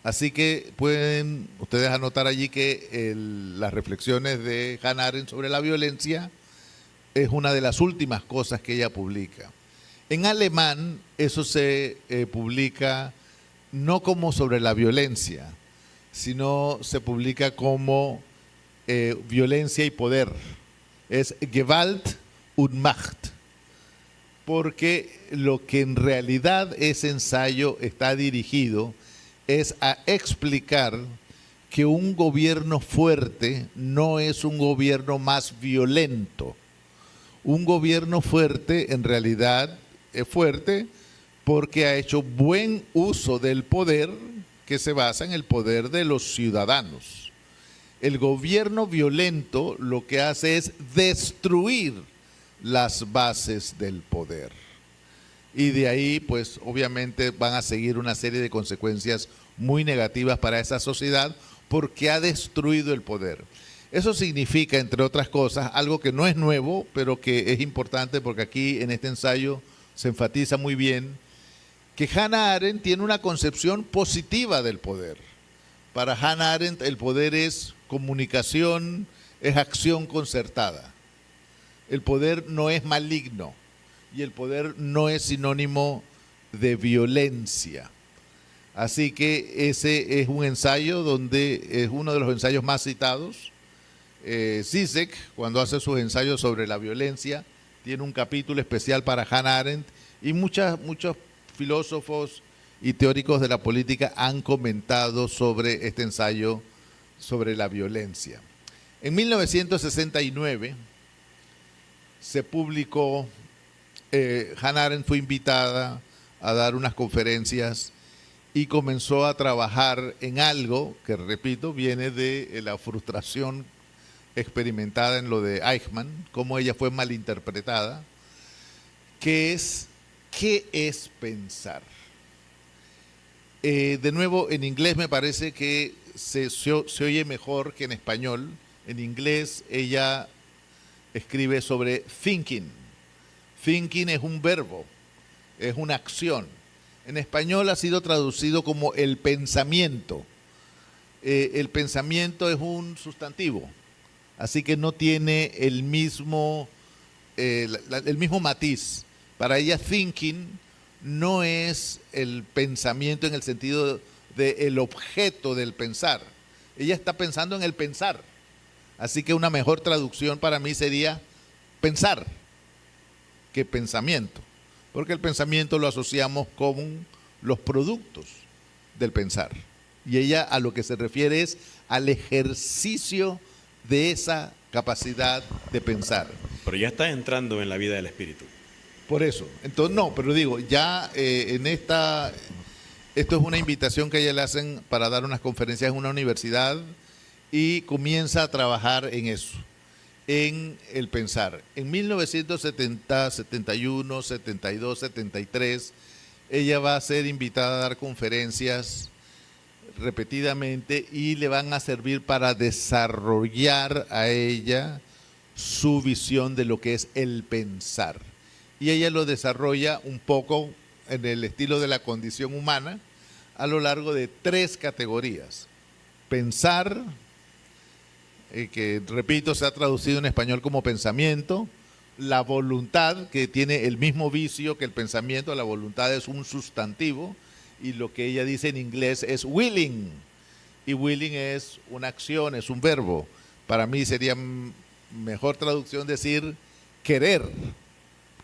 Así que pueden ustedes anotar allí que las reflexiones de Hannah Arendt sobre la violencia es una de las últimas cosas que ella publica. En alemán eso se publica no como sobre la violencia, sino se publica como violencia y poder. Es Gewalt und Macht, porque lo que en realidad ese ensayo está dirigido es a explicar que un gobierno fuerte no es un gobierno más violento. Un gobierno fuerte en realidad es fuerte porque ha hecho buen uso del poder que se basa en el poder de los ciudadanos. El gobierno violento lo que hace es destruir las bases del poder. Y de ahí, pues, obviamente van a seguir una serie de consecuencias muy negativas para esa sociedad porque ha destruido el poder. Eso significa, entre otras cosas, algo que no es nuevo, pero que es importante porque aquí en este ensayo se enfatiza muy bien, que Hannah Arendt tiene una concepción positiva del poder. Para Hannah Arendt el poder es comunicación, es acción concertada. El poder no es maligno y el poder no es sinónimo de violencia. Así que ese es un ensayo donde es uno de los ensayos más citados. Zizek, cuando hace sus ensayos sobre la violencia, tiene un capítulo especial para Hannah Arendt y muchos filósofos y teóricos de la política han comentado sobre este ensayo sobre la violencia. En 1969 se publicó, Hannah Arendt fue invitada a dar unas conferencias y comenzó a trabajar en algo que, repito, viene de la frustración experimentada en lo de Eichmann, cómo ella fue malinterpretada, que es ¿qué es pensar? De nuevo, en inglés me parece que se oye mejor que en español. En inglés ella escribe sobre thinking. Thinking es un verbo, es una acción. En español ha sido traducido como el pensamiento. El pensamiento es un sustantivo, así que no tiene el mismo matiz. Para ella thinking no es el pensamiento en el sentido del objeto del pensar. Ella está pensando en el pensar. Así que una mejor traducción para mí sería pensar que pensamiento. Porque el pensamiento lo asociamos con los productos del pensar. Y ella a lo que se refiere es al ejercicio de esa capacidad de pensar. Pero ya está entrando en la vida del espíritu. Por eso. Entonces, no, pero digo, ya esto es una invitación que a ella le hacen para dar unas conferencias en una universidad y comienza a trabajar en eso, en el pensar. En 1970, 71, 72, 73, ella va a ser invitada a dar conferencias repetidamente y le van a servir para desarrollar a ella su visión de lo que es el pensar. Y ella lo desarrolla un poco en el estilo de la condición humana a lo largo de 3 categorías. Pensar, que repito se ha traducido en español como pensamiento, la voluntad, que tiene el mismo vicio que el pensamiento, la voluntad es un sustantivo, y lo que ella dice en inglés es willing, y willing es una acción, es un verbo. Para mí sería mejor traducción decir querer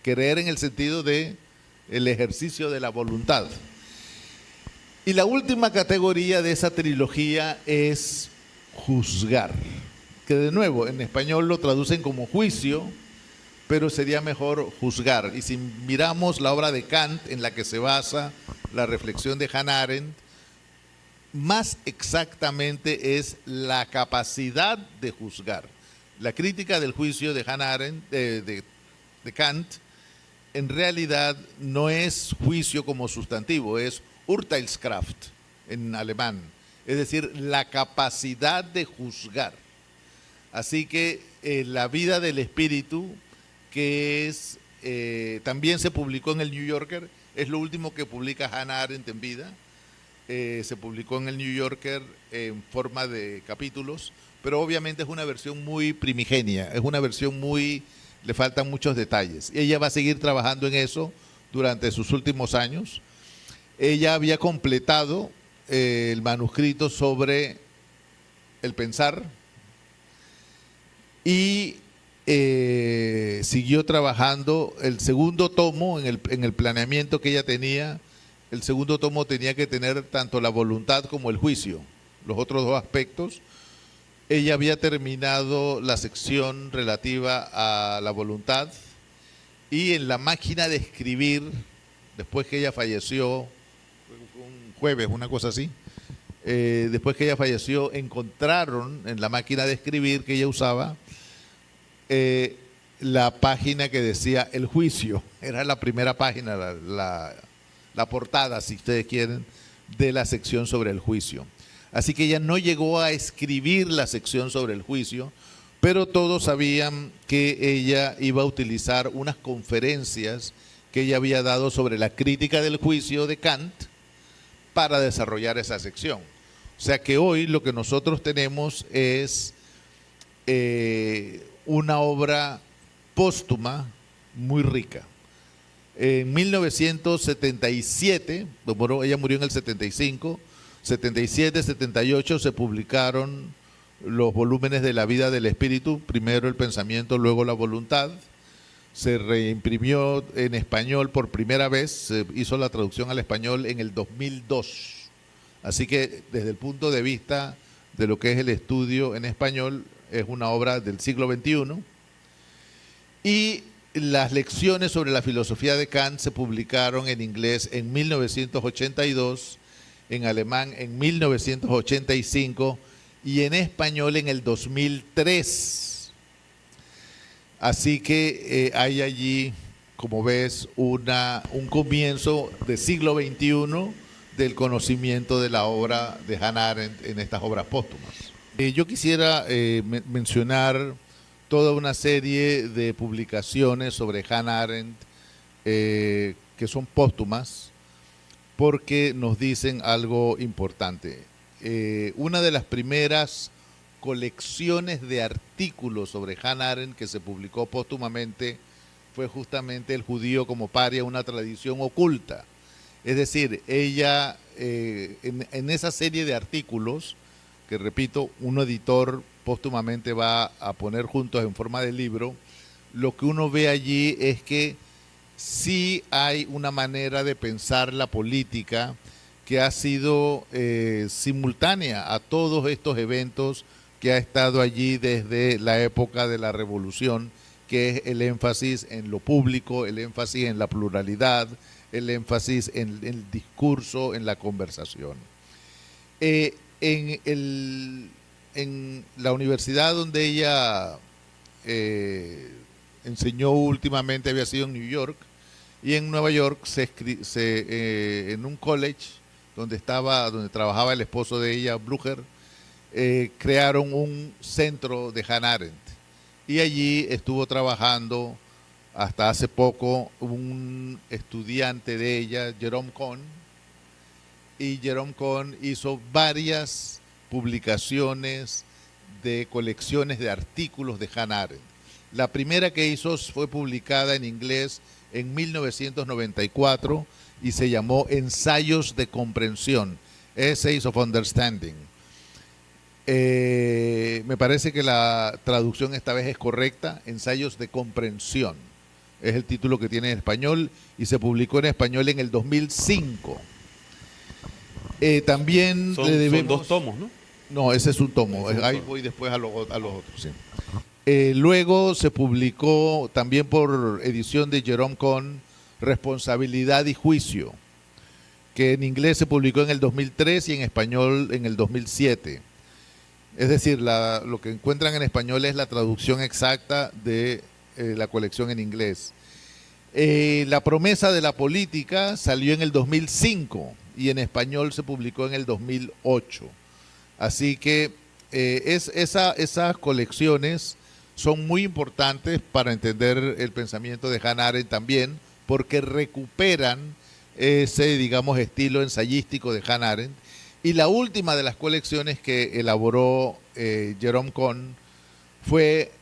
en el sentido de el ejercicio de la voluntad. Y la última categoría de esa trilogía es juzgar, que de nuevo en español lo traducen como juicio, pero sería mejor juzgar. Y si miramos la obra de Kant, en la que se basa la reflexión de Hannah Arendt, más exactamente es la capacidad de juzgar. La crítica del juicio de Hannah Arendt, de Kant, en realidad no es juicio como sustantivo, es Urteilskraft en alemán, es decir, la capacidad de juzgar. Así que la vida del espíritu, que es también se publicó en el New Yorker, es lo último que publica Hannah Arendt en vida. Se publicó en el New Yorker en forma de capítulos, pero obviamente es una versión muy primigenia, es una versión le faltan muchos detalles. Ella va a seguir trabajando en eso durante sus últimos años. Ella había completado el manuscrito sobre el pensar y siguió trabajando el segundo tomo en el planeamiento que ella tenía. El segundo tomo tenía que tener tanto la voluntad como el juicio, los otros dos aspectos. Ella había terminado la sección relativa a la voluntad y en la máquina de escribir, después que ella falleció, un jueves, una cosa así, después que ella falleció, encontraron en la máquina de escribir que ella usaba la página que decía el juicio. Era la primera página, la portada, si ustedes quieren, de la sección sobre el juicio. Así que ella no llegó a escribir la sección sobre el juicio, pero todos sabían que ella iba a utilizar unas conferencias que ella había dado sobre la crítica del juicio de Kant para desarrollar esa sección. O sea que hoy lo que nosotros tenemos es una obra póstuma muy rica. En 1977, ella murió en el 75, 77, 78 se publicaron los volúmenes de la vida del espíritu, primero el pensamiento, luego la voluntad. Se reimprimió en español por primera vez, se hizo la traducción al español en el 2002. Así que desde el punto de vista de lo que es el estudio en español, es una obra del siglo XXI. Y las lecciones sobre la filosofía de Kant se publicaron en inglés en 1982, en alemán en 1985 y en español en el 2003. Así que hay allí, como ves, un comienzo del siglo XXI del conocimiento de la obra de Hannah Arendt en estas obras póstumas. Yo quisiera mencionar toda una serie de publicaciones sobre Hannah Arendt que son póstumas porque nos dicen algo importante. Una de las primeras colecciones de artículos sobre Hannah Arendt que se publicó póstumamente fue justamente El judío como paria, una tradición oculta. Es decir, ella en esa serie de artículos, que repito, un editor póstumamente va a poner juntos en forma de libro, lo que uno ve allí es que sí hay una manera de pensar la política que ha sido simultánea a todos estos eventos que ha estado allí desde la época de la Revolución, que es el énfasis en lo público, el énfasis en la pluralidad, el énfasis en el discurso, en la conversación. En la universidad donde ella enseñó últimamente había sido en New York, y en Nueva York en un college donde trabajaba el esposo de ella, Blücher, crearon un centro de Hannah Arendt, y allí estuvo trabajando hasta hace poco un estudiante de ella, Jerome Cohn, y Jerome Cohn hizo varias publicaciones de colecciones de artículos de Hannah Arendt. La primera que hizo fue publicada en inglés en 1994 y se llamó Ensayos de Comprensión, Essays of Understanding. Me parece que la traducción esta vez es correcta, Ensayos de comprensión. Es el título que tiene en español y se publicó en español en el 2005. También Son, le debemos... son 2 tomos, ¿no? No, ese es un tomo. Ahí voy después a los otros. Sí. Luego se publicó también por edición de Jerome Cohn, Responsabilidad y Juicio, que en inglés se publicó en el 2003 y en español en el 2007. Es decir, lo que encuentran en español es la traducción exacta de la colección en inglés. La promesa de la política salió en el 2005 y en español se publicó en el 2008. Así que esas colecciones son muy importantes para entender el pensamiento de Hannah Arendt también, porque recuperan ese, digamos, estilo ensayístico de Hannah Arendt. Y la última de las colecciones que elaboró Jerome Cohn fue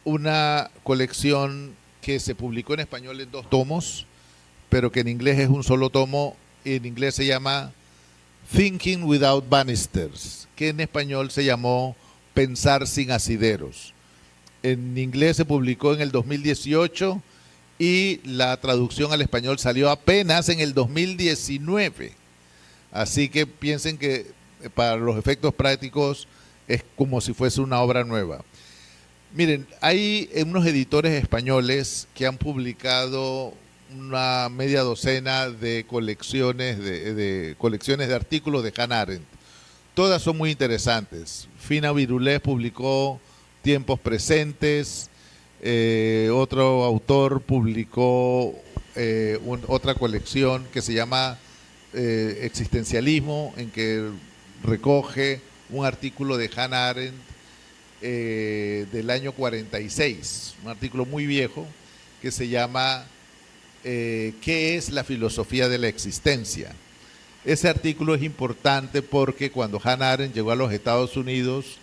una colección que se publicó en español en 2 tomos, pero que en inglés es un solo tomo. En inglés se llama Thinking Without Banisters, que en español se llamó Pensar sin asideros. En inglés se publicó en el 2018 y la traducción al español salió apenas en el 2019. Así que piensen que para los efectos prácticos es como si fuese una obra nueva. Miren, hay unos editores españoles que han publicado una media docena de colecciones de artículos de Hannah Arendt. Todas son muy interesantes. Fina Virulés publicó Tiempos Presentes, otro autor publicó otra colección que se llama Existencialismo, en que recoge un artículo de Hannah Arendt del año 46, un artículo muy viejo que se llama ¿Qué es la filosofía de la existencia? Ese artículo es importante porque cuando Hannah Arendt llegó a los Estados Unidos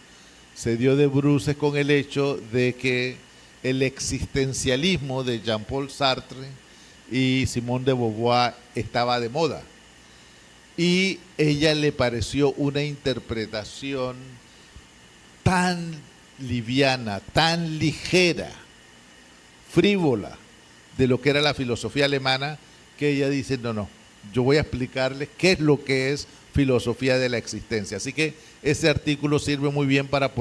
se dio de bruces con el hecho de que el existencialismo de Jean-Paul Sartre y Simone de Beauvoir estaba de moda. Y ella le pareció una interpretación tan liviana, tan ligera, frívola de lo que era la filosofía alemana, que ella dice, no, yo voy a explicarles qué es lo que es filosofía de la existencia. Así que ese artículo sirve muy bien para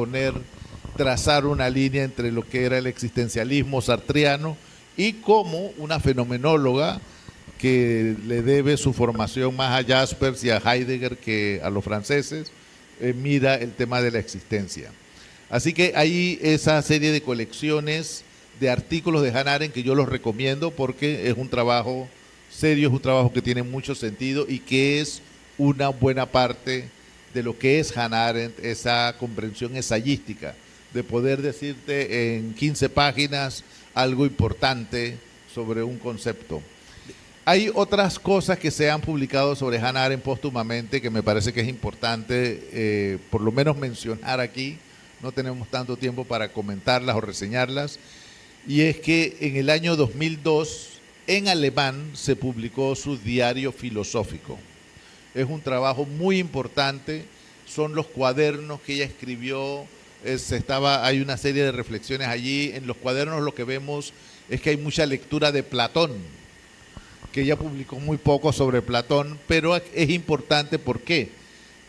trazar una línea entre lo que era el existencialismo sartriano y cómo una fenomenóloga que le debe su formación más a Jaspers y a Heidegger que a los franceses, mira el tema de la existencia. Así que hay esa serie de colecciones de artículos de Hannah Arendt que yo los recomiendo porque es un trabajo serio, es un trabajo que tiene mucho sentido y que es una buena parte de lo que es Hannah Arendt, esa comprensión ensayística, de poder decirte en 15 páginas algo importante sobre un concepto. Hay otras cosas que se han publicado sobre Hannah Arendt póstumamente que me parece que es importante por lo menos mencionar aquí. No tenemos tanto tiempo para comentarlas o reseñarlas. Y es que en el año 2002 en alemán se publicó su diario filosófico. Es un trabajo muy importante, son los cuadernos que ella escribió, hay una serie de reflexiones allí. En los cuadernos lo que vemos es que hay mucha lectura de Platón, que ella publicó muy poco sobre Platón, pero es importante, ¿por qué?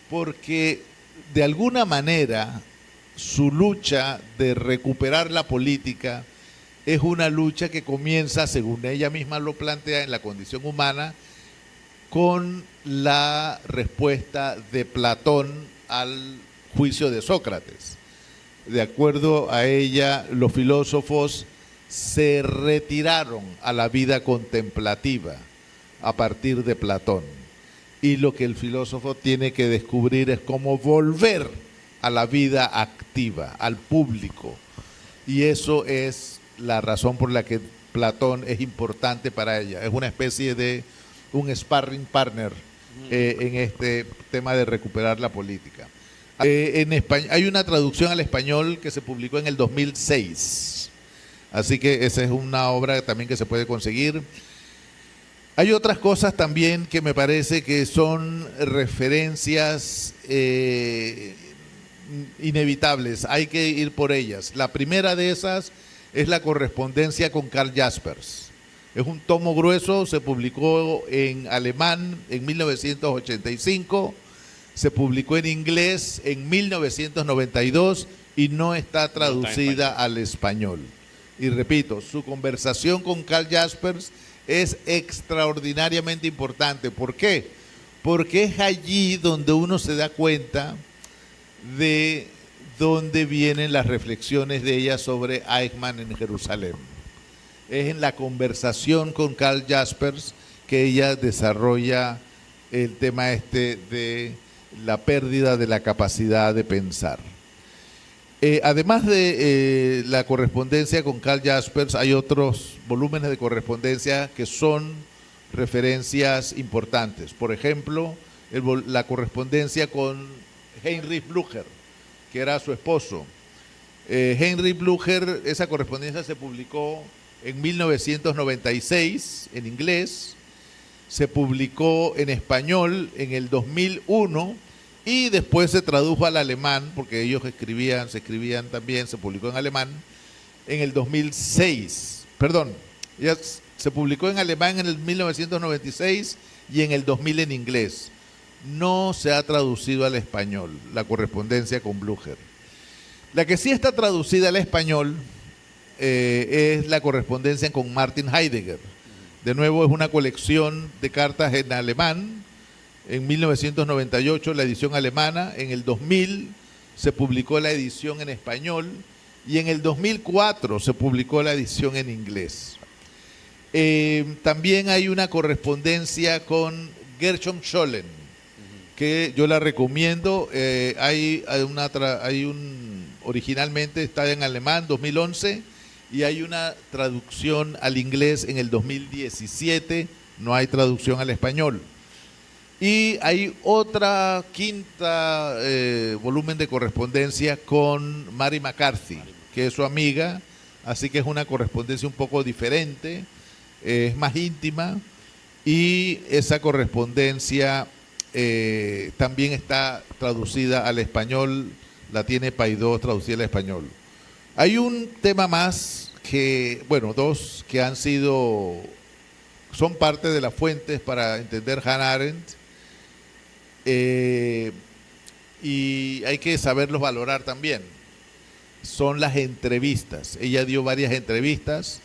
Porque de alguna manera su lucha de recuperar la política es una lucha que comienza, según ella misma lo plantea, en la condición humana, con la respuesta de Platón al juicio de Sócrates. De acuerdo a ella, los filósofos se retiraron a la vida contemplativa a partir de Platón. Y lo que el filósofo tiene que descubrir es cómo volver a la vida activa, al público. Y eso es la razón por la que Platón es importante para ella. Es una especie de un sparring partner en este tema de recuperar la política. En España, hay una traducción al español que se publicó en el 2006. Así que esa es una obra también que se puede conseguir. Hay otras cosas también que me parece que son referencias inevitables, hay que ir por ellas. La primera de esas es la correspondencia con Karl Jaspers. Es un tomo grueso, se publicó en alemán en 1985, se publicó en inglés en 1992 y no está traducida al español. Y repito, su conversación con Karl Jaspers es extraordinariamente importante. ¿Por qué? Porque es allí donde uno se da cuenta de dónde vienen las reflexiones de ella sobre Eichmann en Jerusalén. Es en la conversación con Karl Jaspers que ella desarrolla el tema de la pérdida de la capacidad de pensar. Además de la correspondencia con Karl Jaspers, hay otros volúmenes de correspondencia que son referencias importantes. Por ejemplo, la correspondencia con Heinrich Blücher, que era su esposo. Heinrich Blücher, esa correspondencia se publicó en 1996 en inglés, se publicó en español en el 2001 y después se tradujo al alemán, porque ellos se escribían también, se publicó en alemán en el 2006. Perdón, ya se publicó en alemán en el 1996 y en el 2000 en inglés. No se ha traducido al español la correspondencia con Blücher. La que sí está traducida al español es la correspondencia con Martin Heidegger. De nuevo, es una colección de cartas en alemán. En 1998 la edición alemana, en el 2000 se publicó la edición en español y en el 2004 se publicó la edición en inglés. También hay una correspondencia con Gershom Scholem, que yo la recomiendo. Originalmente está en alemán, 2011, y hay una traducción al inglés en el 2017, no hay traducción al español. Y hay otra quinta volumen de correspondencia con Mary McCarthy, que es su amiga, así que es una correspondencia un poco diferente, es más íntima, y esa correspondencia también está traducida al español, la tiene Paidós traducida al español. Hay un tema más dos que son parte de las fuentes para entender Hannah Arendt, y hay que saberlos valorar también. Son las entrevistas. Ella dio varias entrevistas,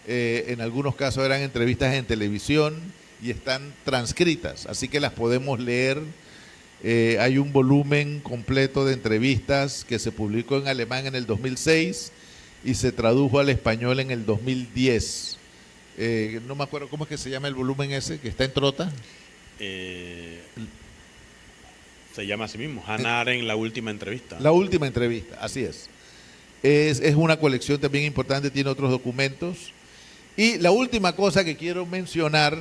en algunos casos eran entrevistas en televisión y están transcritas, así que las podemos leer. Hay un volumen completo de entrevistas que se publicó en alemán en el 2006 y se tradujo al español en el 2010. No me acuerdo cómo es que se llama el volumen ese, que está en Trota. Se llama así mismo, Hannah Arendt, la última entrevista. La última entrevista, así es. Es una colección también importante, tiene otros documentos. Y la última cosa que quiero mencionar,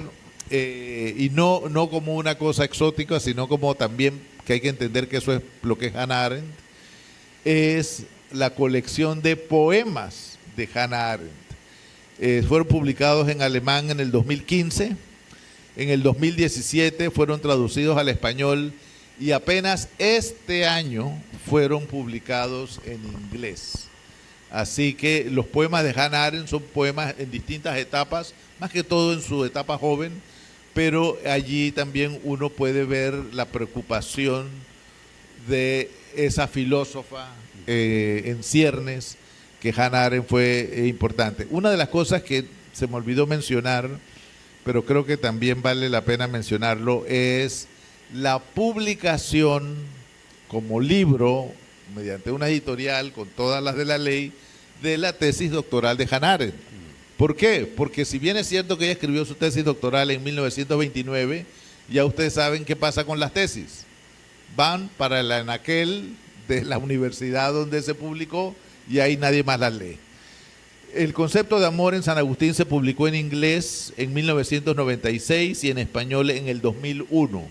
y no como una cosa exótica, sino como también que hay que entender que eso es lo que es Hannah Arendt, es la colección de poemas de Hannah Arendt. Fueron publicados en alemán en el 2015, en el 2017 fueron traducidos al español y apenas este año fueron publicados en inglés. Así que los poemas de Hannah Arendt son poemas en distintas etapas, más que todo en su etapa joven, pero allí también uno puede ver la preocupación de esa filósofa en ciernes, que Hannah Arendt fue importante. Una de las cosas que se me olvidó mencionar, pero creo que también vale la pena mencionarlo, es la publicación como libro, mediante una editorial con todas las de la ley, de la tesis doctoral de Hannah Arendt. ¿Por qué? Porque si bien es cierto que ella escribió su tesis doctoral en 1929, ya ustedes saben qué pasa con las tesis. Van para el anaquel de la universidad donde se publicó y ahí nadie más las lee. El concepto de amor en San Agustín se publicó en inglés en 1996 y en español en el 2001.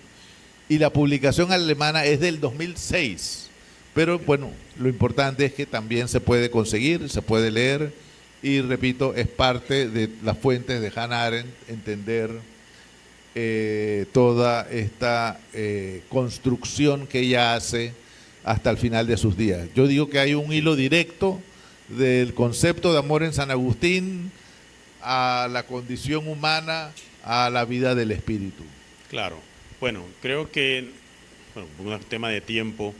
Y la publicación alemana es del 2006. Pero bueno, lo importante es que también se puede conseguir, se puede leer y repito, es parte de las fuentes de Hannah Arendt entender toda esta construcción que ella hace hasta el final de sus días. Yo digo que hay un hilo directo del concepto de amor en San Agustín a la condición humana, a la vida del espíritu. Claro. Bueno, creo que, bueno, por un tema de tiempo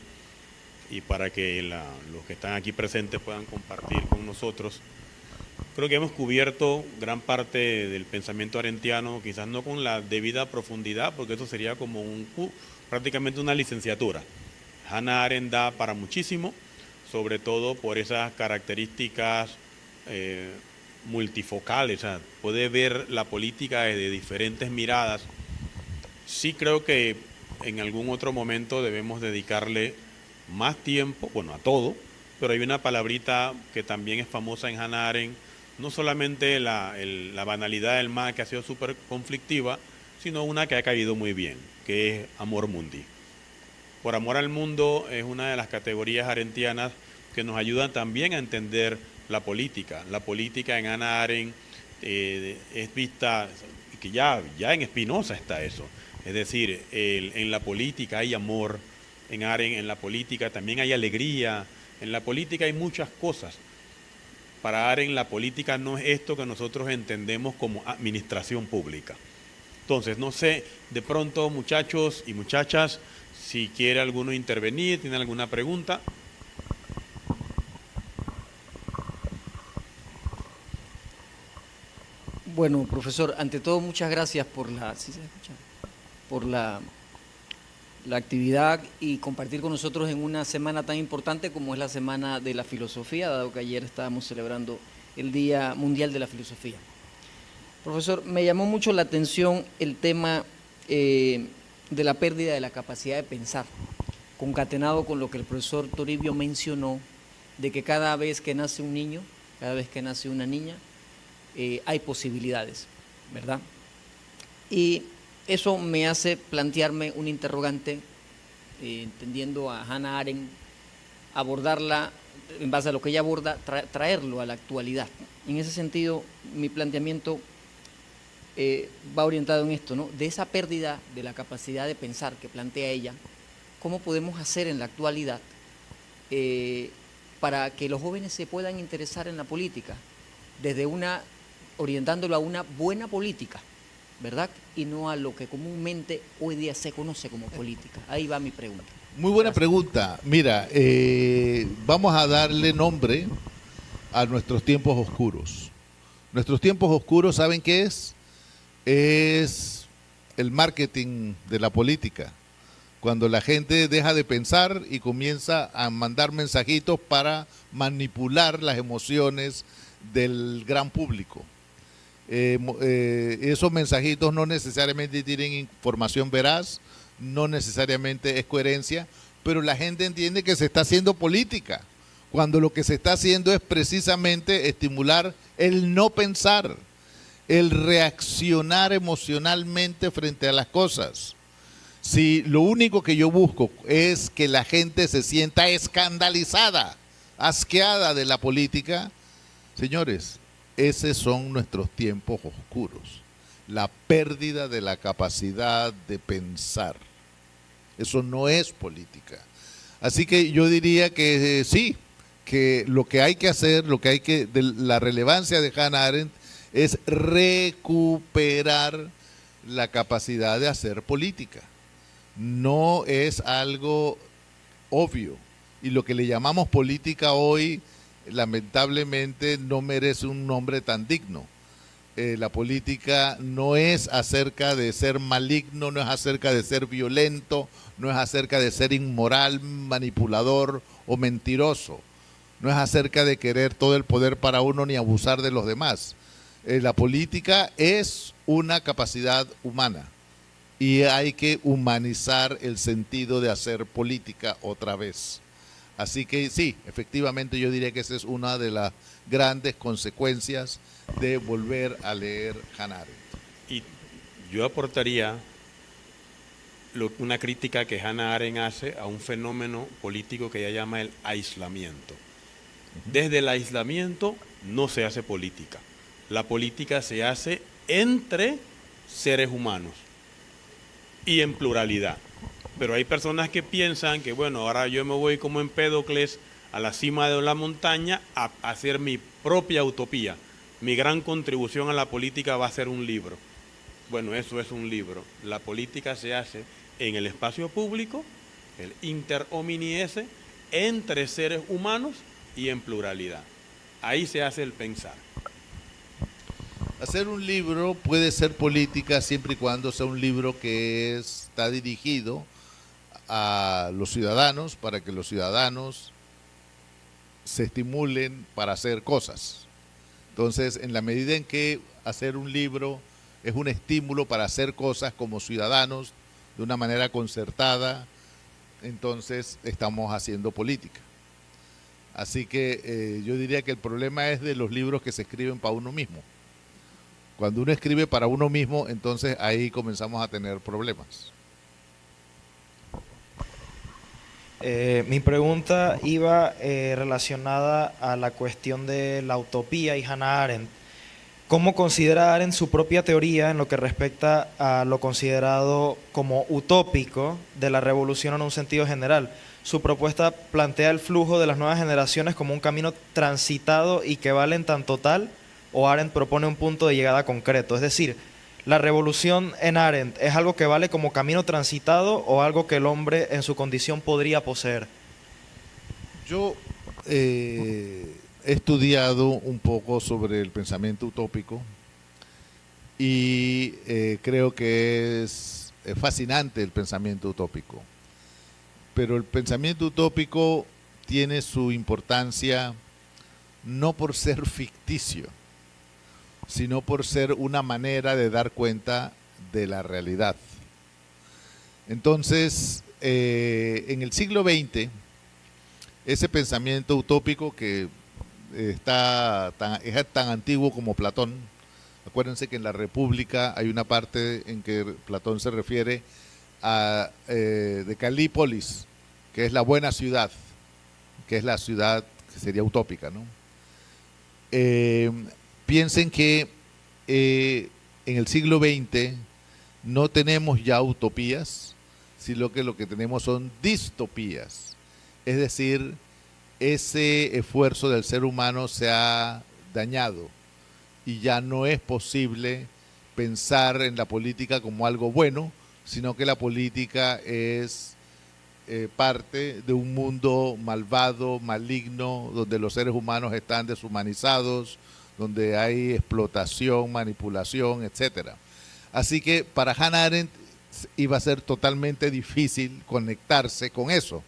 y para que los que están aquí presentes puedan compartir con nosotros, creo que hemos cubierto gran parte del pensamiento arentiano, quizás no con la debida profundidad, porque eso sería como prácticamente una licenciatura. Hannah Arendt da para muchísimo, sobre todo por esas características multifocales, o sea, puede ver la política desde diferentes miradas. Sí creo que en algún otro momento debemos dedicarle más tiempo, bueno, a todo, pero hay una palabrita que también es famosa en Hannah Arendt, no solamente la banalidad del mal, que ha sido súper conflictiva, sino una que ha caído muy bien, que es amor mundi. Por amor al mundo es una de las categorías arendtianas que nos ayudan también a entender la política. La política en Hannah Arendt es vista, que ya en Spinoza está eso. Es decir, en la política hay amor, en Arendt en la política también hay alegría, en la política hay muchas cosas. Para Arendt la política no es esto que nosotros entendemos como administración pública. Entonces, no sé, de pronto muchachos y muchachas, si quiere alguno intervenir, tiene alguna pregunta. Bueno, profesor, ante todo muchas gracias por ¿sí se escucha? Por la actividad y compartir con nosotros en una semana tan importante como es la Semana de la Filosofía, dado que ayer estábamos celebrando el Día Mundial de la Filosofía. Profesor, me llamó mucho la atención el tema de la pérdida de la capacidad de pensar, concatenado con lo que el profesor Toribio mencionó, de que cada vez que nace un niño, cada vez que nace una niña, hay posibilidades, ¿verdad? Y eso me hace plantearme un interrogante, entendiendo a Hannah Arendt, abordarla en base a lo que ella aborda, traerlo a la actualidad. En ese sentido, mi planteamiento va orientado en esto, ¿no? De esa pérdida de la capacidad de pensar que plantea ella, ¿cómo podemos hacer en la actualidad para que los jóvenes se puedan interesar en la política? Orientándolo a una buena política, ¿verdad? Y no a lo que comúnmente hoy día se conoce como política. Ahí va mi pregunta. Muy buena pregunta. Mira, vamos a darle nombre a nuestros tiempos oscuros. Nuestros tiempos oscuros, ¿saben qué es? Es el marketing de la política. Cuando la gente deja de pensar y comienza a mandar mensajitos para manipular las emociones del gran público. Esos mensajitos no necesariamente tienen información veraz, no necesariamente es coherencia, pero la gente entiende que se está haciendo política, cuando lo que se está haciendo es precisamente estimular el no pensar, el reaccionar emocionalmente frente a las cosas. Si lo único que yo busco es que la gente se sienta escandalizada, asqueada de la política, señores, esos son nuestros tiempos oscuros, la pérdida de la capacidad de pensar. Eso no es política. Así que yo diría que sí, que lo que hay que hacer, la relevancia de Hannah Arendt es recuperar la capacidad de hacer política. No es algo obvio. Y lo que le llamamos política hoy, lamentablemente, no merece un nombre tan digno. La política no es acerca de ser maligno, no es acerca de ser violento, no es acerca de ser inmoral, manipulador o mentiroso. No es acerca de querer todo el poder para uno ni abusar de los demás. La política es una capacidad humana y hay que humanizar el sentido de hacer política otra vez. Así que sí, efectivamente yo diría que esa es una de las grandes consecuencias de volver a leer Hannah Arendt. Y yo aportaría una crítica que Hannah Arendt hace a un fenómeno político que ella llama el aislamiento. Desde el aislamiento no se hace política. La política se hace entre seres humanos y en pluralidad. Pero hay personas que piensan que, bueno, ahora yo me voy como Empédocles a la cima de la montaña a hacer mi propia utopía. Mi gran contribución a la política va a ser un libro. Bueno, eso es un libro. La política se hace en el espacio público, el inter homines, entre seres humanos y en pluralidad. Ahí se hace el pensar. Hacer un libro puede ser política siempre y cuando sea un libro que está dirigido a los ciudadanos para que los ciudadanos se estimulen para hacer cosas. Entonces, en la medida en que hacer un libro es un estímulo para hacer cosas como ciudadanos de una manera concertada, entonces estamos haciendo política. Así que yo diría que el problema es de los libros que se escriben para uno mismo. Cuando uno escribe para uno mismo, entonces ahí comenzamos a tener problemas. Mi pregunta iba relacionada a la cuestión de la utopía y Hannah Arendt. ¿Cómo considera Arendt su propia teoría en lo que respecta a lo considerado como utópico de la revolución en un sentido general? Su propuesta plantea el flujo de las nuevas generaciones como un camino transitado y que vale en tanto tal, o Arendt propone un punto de llegada concreto. Es decir, ¿la revolución en Arendt es algo que vale como camino transitado o algo que el hombre en su condición podría poseer? Yo he estudiado un poco sobre el pensamiento utópico y creo que es fascinante el pensamiento utópico. Pero el pensamiento utópico tiene su importancia no por ser ficticio, sino por ser una manera de dar cuenta de la realidad. Entonces, en el siglo XX, ese pensamiento utópico que es tan antiguo como Platón, acuérdense que en la República hay una parte en que Platón se refiere a de Calípolis, que es la buena ciudad, que es la ciudad que sería utópica, ¿no? Piensen que en el siglo XX no tenemos ya utopías, sino que lo que tenemos son distopías. Es decir, ese esfuerzo del ser humano se ha dañado y ya no es posible pensar en la política como algo bueno, sino que la política es parte de un mundo malvado, maligno, donde los seres humanos están deshumanizados, donde hay explotación, manipulación, etcétera. Así que para Hannah Arendt iba a ser totalmente difícil conectarse con eso,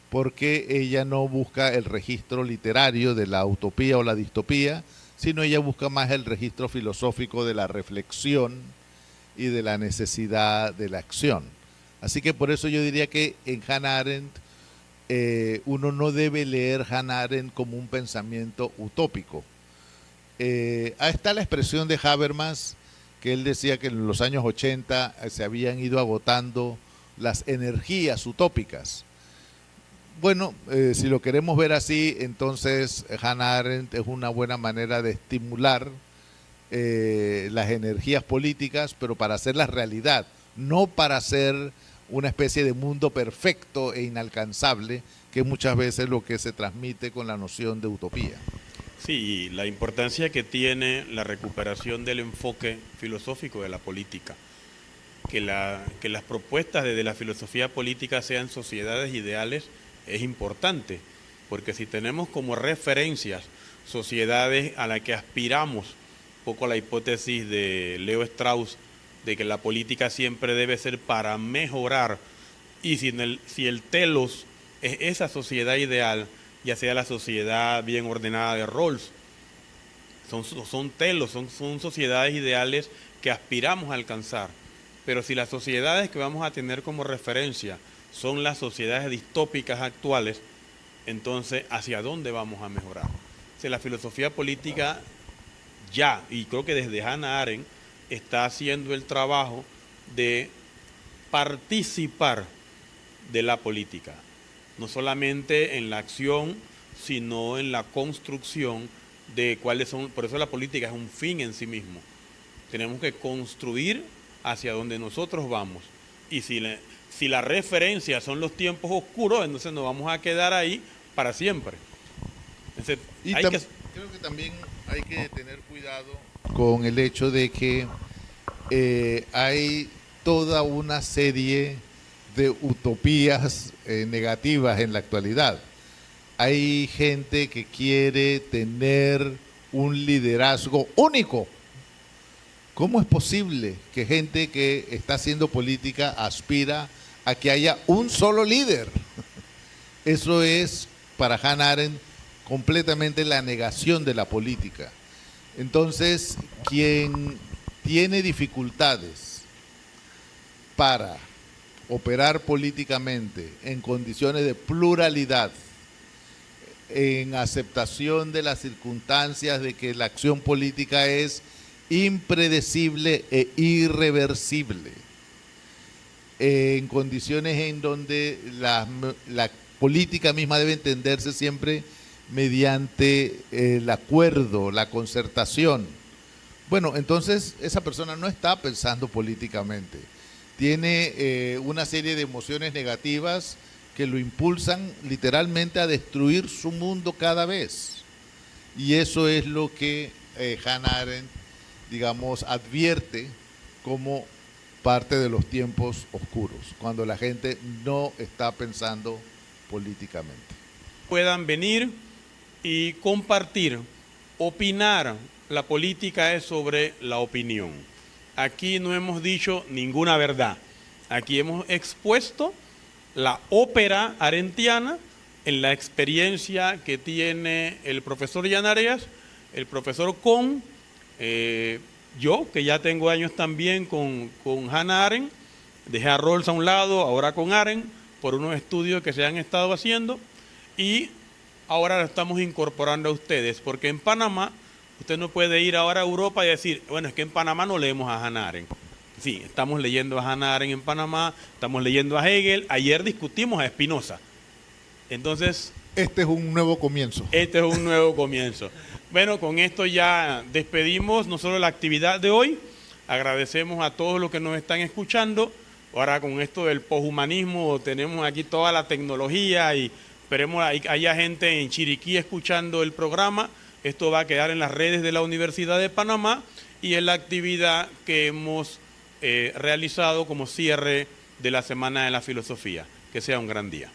porque ella no busca el registro literario de la utopía o la distopía, sino ella busca más el registro filosófico de la reflexión y de la necesidad de la acción. Así que por eso yo diría que en Hannah Arendt uno no debe leer Hannah Arendt como un pensamiento utópico. Ahí está la expresión de Habermas, que él decía que en los años 80 se habían ido agotando las energías utópicas. Bueno, si lo queremos ver así, entonces Hannah Arendt es una buena manera de estimular las energías políticas, pero para hacerlas realidad, no para hacer una especie de mundo perfecto e inalcanzable, que muchas veces es lo que se transmite con la noción de utopía. Sí, la importancia que tiene la recuperación del enfoque filosófico de la política, que las propuestas desde la filosofía política sean sociedades ideales es importante, porque si tenemos como referencias sociedades a las que aspiramos, un poco la hipótesis de Leo Strauss, de que la política siempre debe ser para mejorar, y si el telos es esa sociedad ideal, ya sea la sociedad bien ordenada de Rawls, son telos, son sociedades ideales que aspiramos a alcanzar. Pero si las sociedades que vamos a tener como referencia son las sociedades distópicas actuales, entonces ¿hacia dónde vamos a mejorar? Si la filosofía política ya, y creo que desde Hannah Arendt, está haciendo el trabajo de participar de la política, no solamente en la acción, sino en la construcción de cuáles son. Por eso la política es un fin en sí mismo. Tenemos que construir hacia donde nosotros vamos. Y si si la referencia son los tiempos oscuros, entonces nos vamos a quedar ahí para siempre. Entonces, Y hay que... creo que también hay que tener cuidado con el hecho de que hay toda una serie de utopías negativas en la actualidad. Hay gente que quiere tener un liderazgo único. ¿Cómo es posible que gente que está haciendo política aspira a que haya un solo líder? Eso es, para Hannah Arendt, completamente la negación de la política. Entonces, quien tiene dificultades para operar políticamente en condiciones de pluralidad, en aceptación de las circunstancias de que la acción política es impredecible e irreversible, en condiciones en donde la política misma debe entenderse siempre mediante el acuerdo, la concertación. Bueno, entonces esa persona no está pensando políticamente, tiene una serie de emociones negativas que lo impulsan literalmente a destruir su mundo cada vez. Y eso es lo que Hannah Arendt, digamos, advierte como parte de los tiempos oscuros, cuando la gente no está pensando políticamente. Puedan venir y compartir, opinar. La política es sobre la opinión. Aquí no hemos dicho ninguna verdad. Aquí hemos expuesto la ópera arendtiana en la experiencia que tiene el profesor Llanareas, el profesor Kohn, yo, que ya tengo años también con Hannah Arendt, dejé a Rawls a un lado, ahora con Arendt, por unos estudios que se han estado haciendo, y ahora lo estamos incorporando a ustedes, porque en Panamá, usted no puede ir ahora a Europa y decir, bueno, es que en Panamá no leemos a Hannah Arendt. Sí, estamos leyendo a Hannah Arendt en Panamá, estamos leyendo a Hegel, ayer discutimos a Spinoza. Entonces... Este es un nuevo comienzo. Este es un nuevo comienzo. Bueno, con esto ya despedimos no solo la actividad de hoy, agradecemos a todos los que nos están escuchando. Ahora con esto del poshumanismo tenemos aquí toda la tecnología y esperemos haya gente en Chiriquí escuchando el programa. Esto va a quedar en las redes de la Universidad de Panamá y es la actividad que hemos realizado como cierre de la Semana de la Filosofía. Que sea un gran día.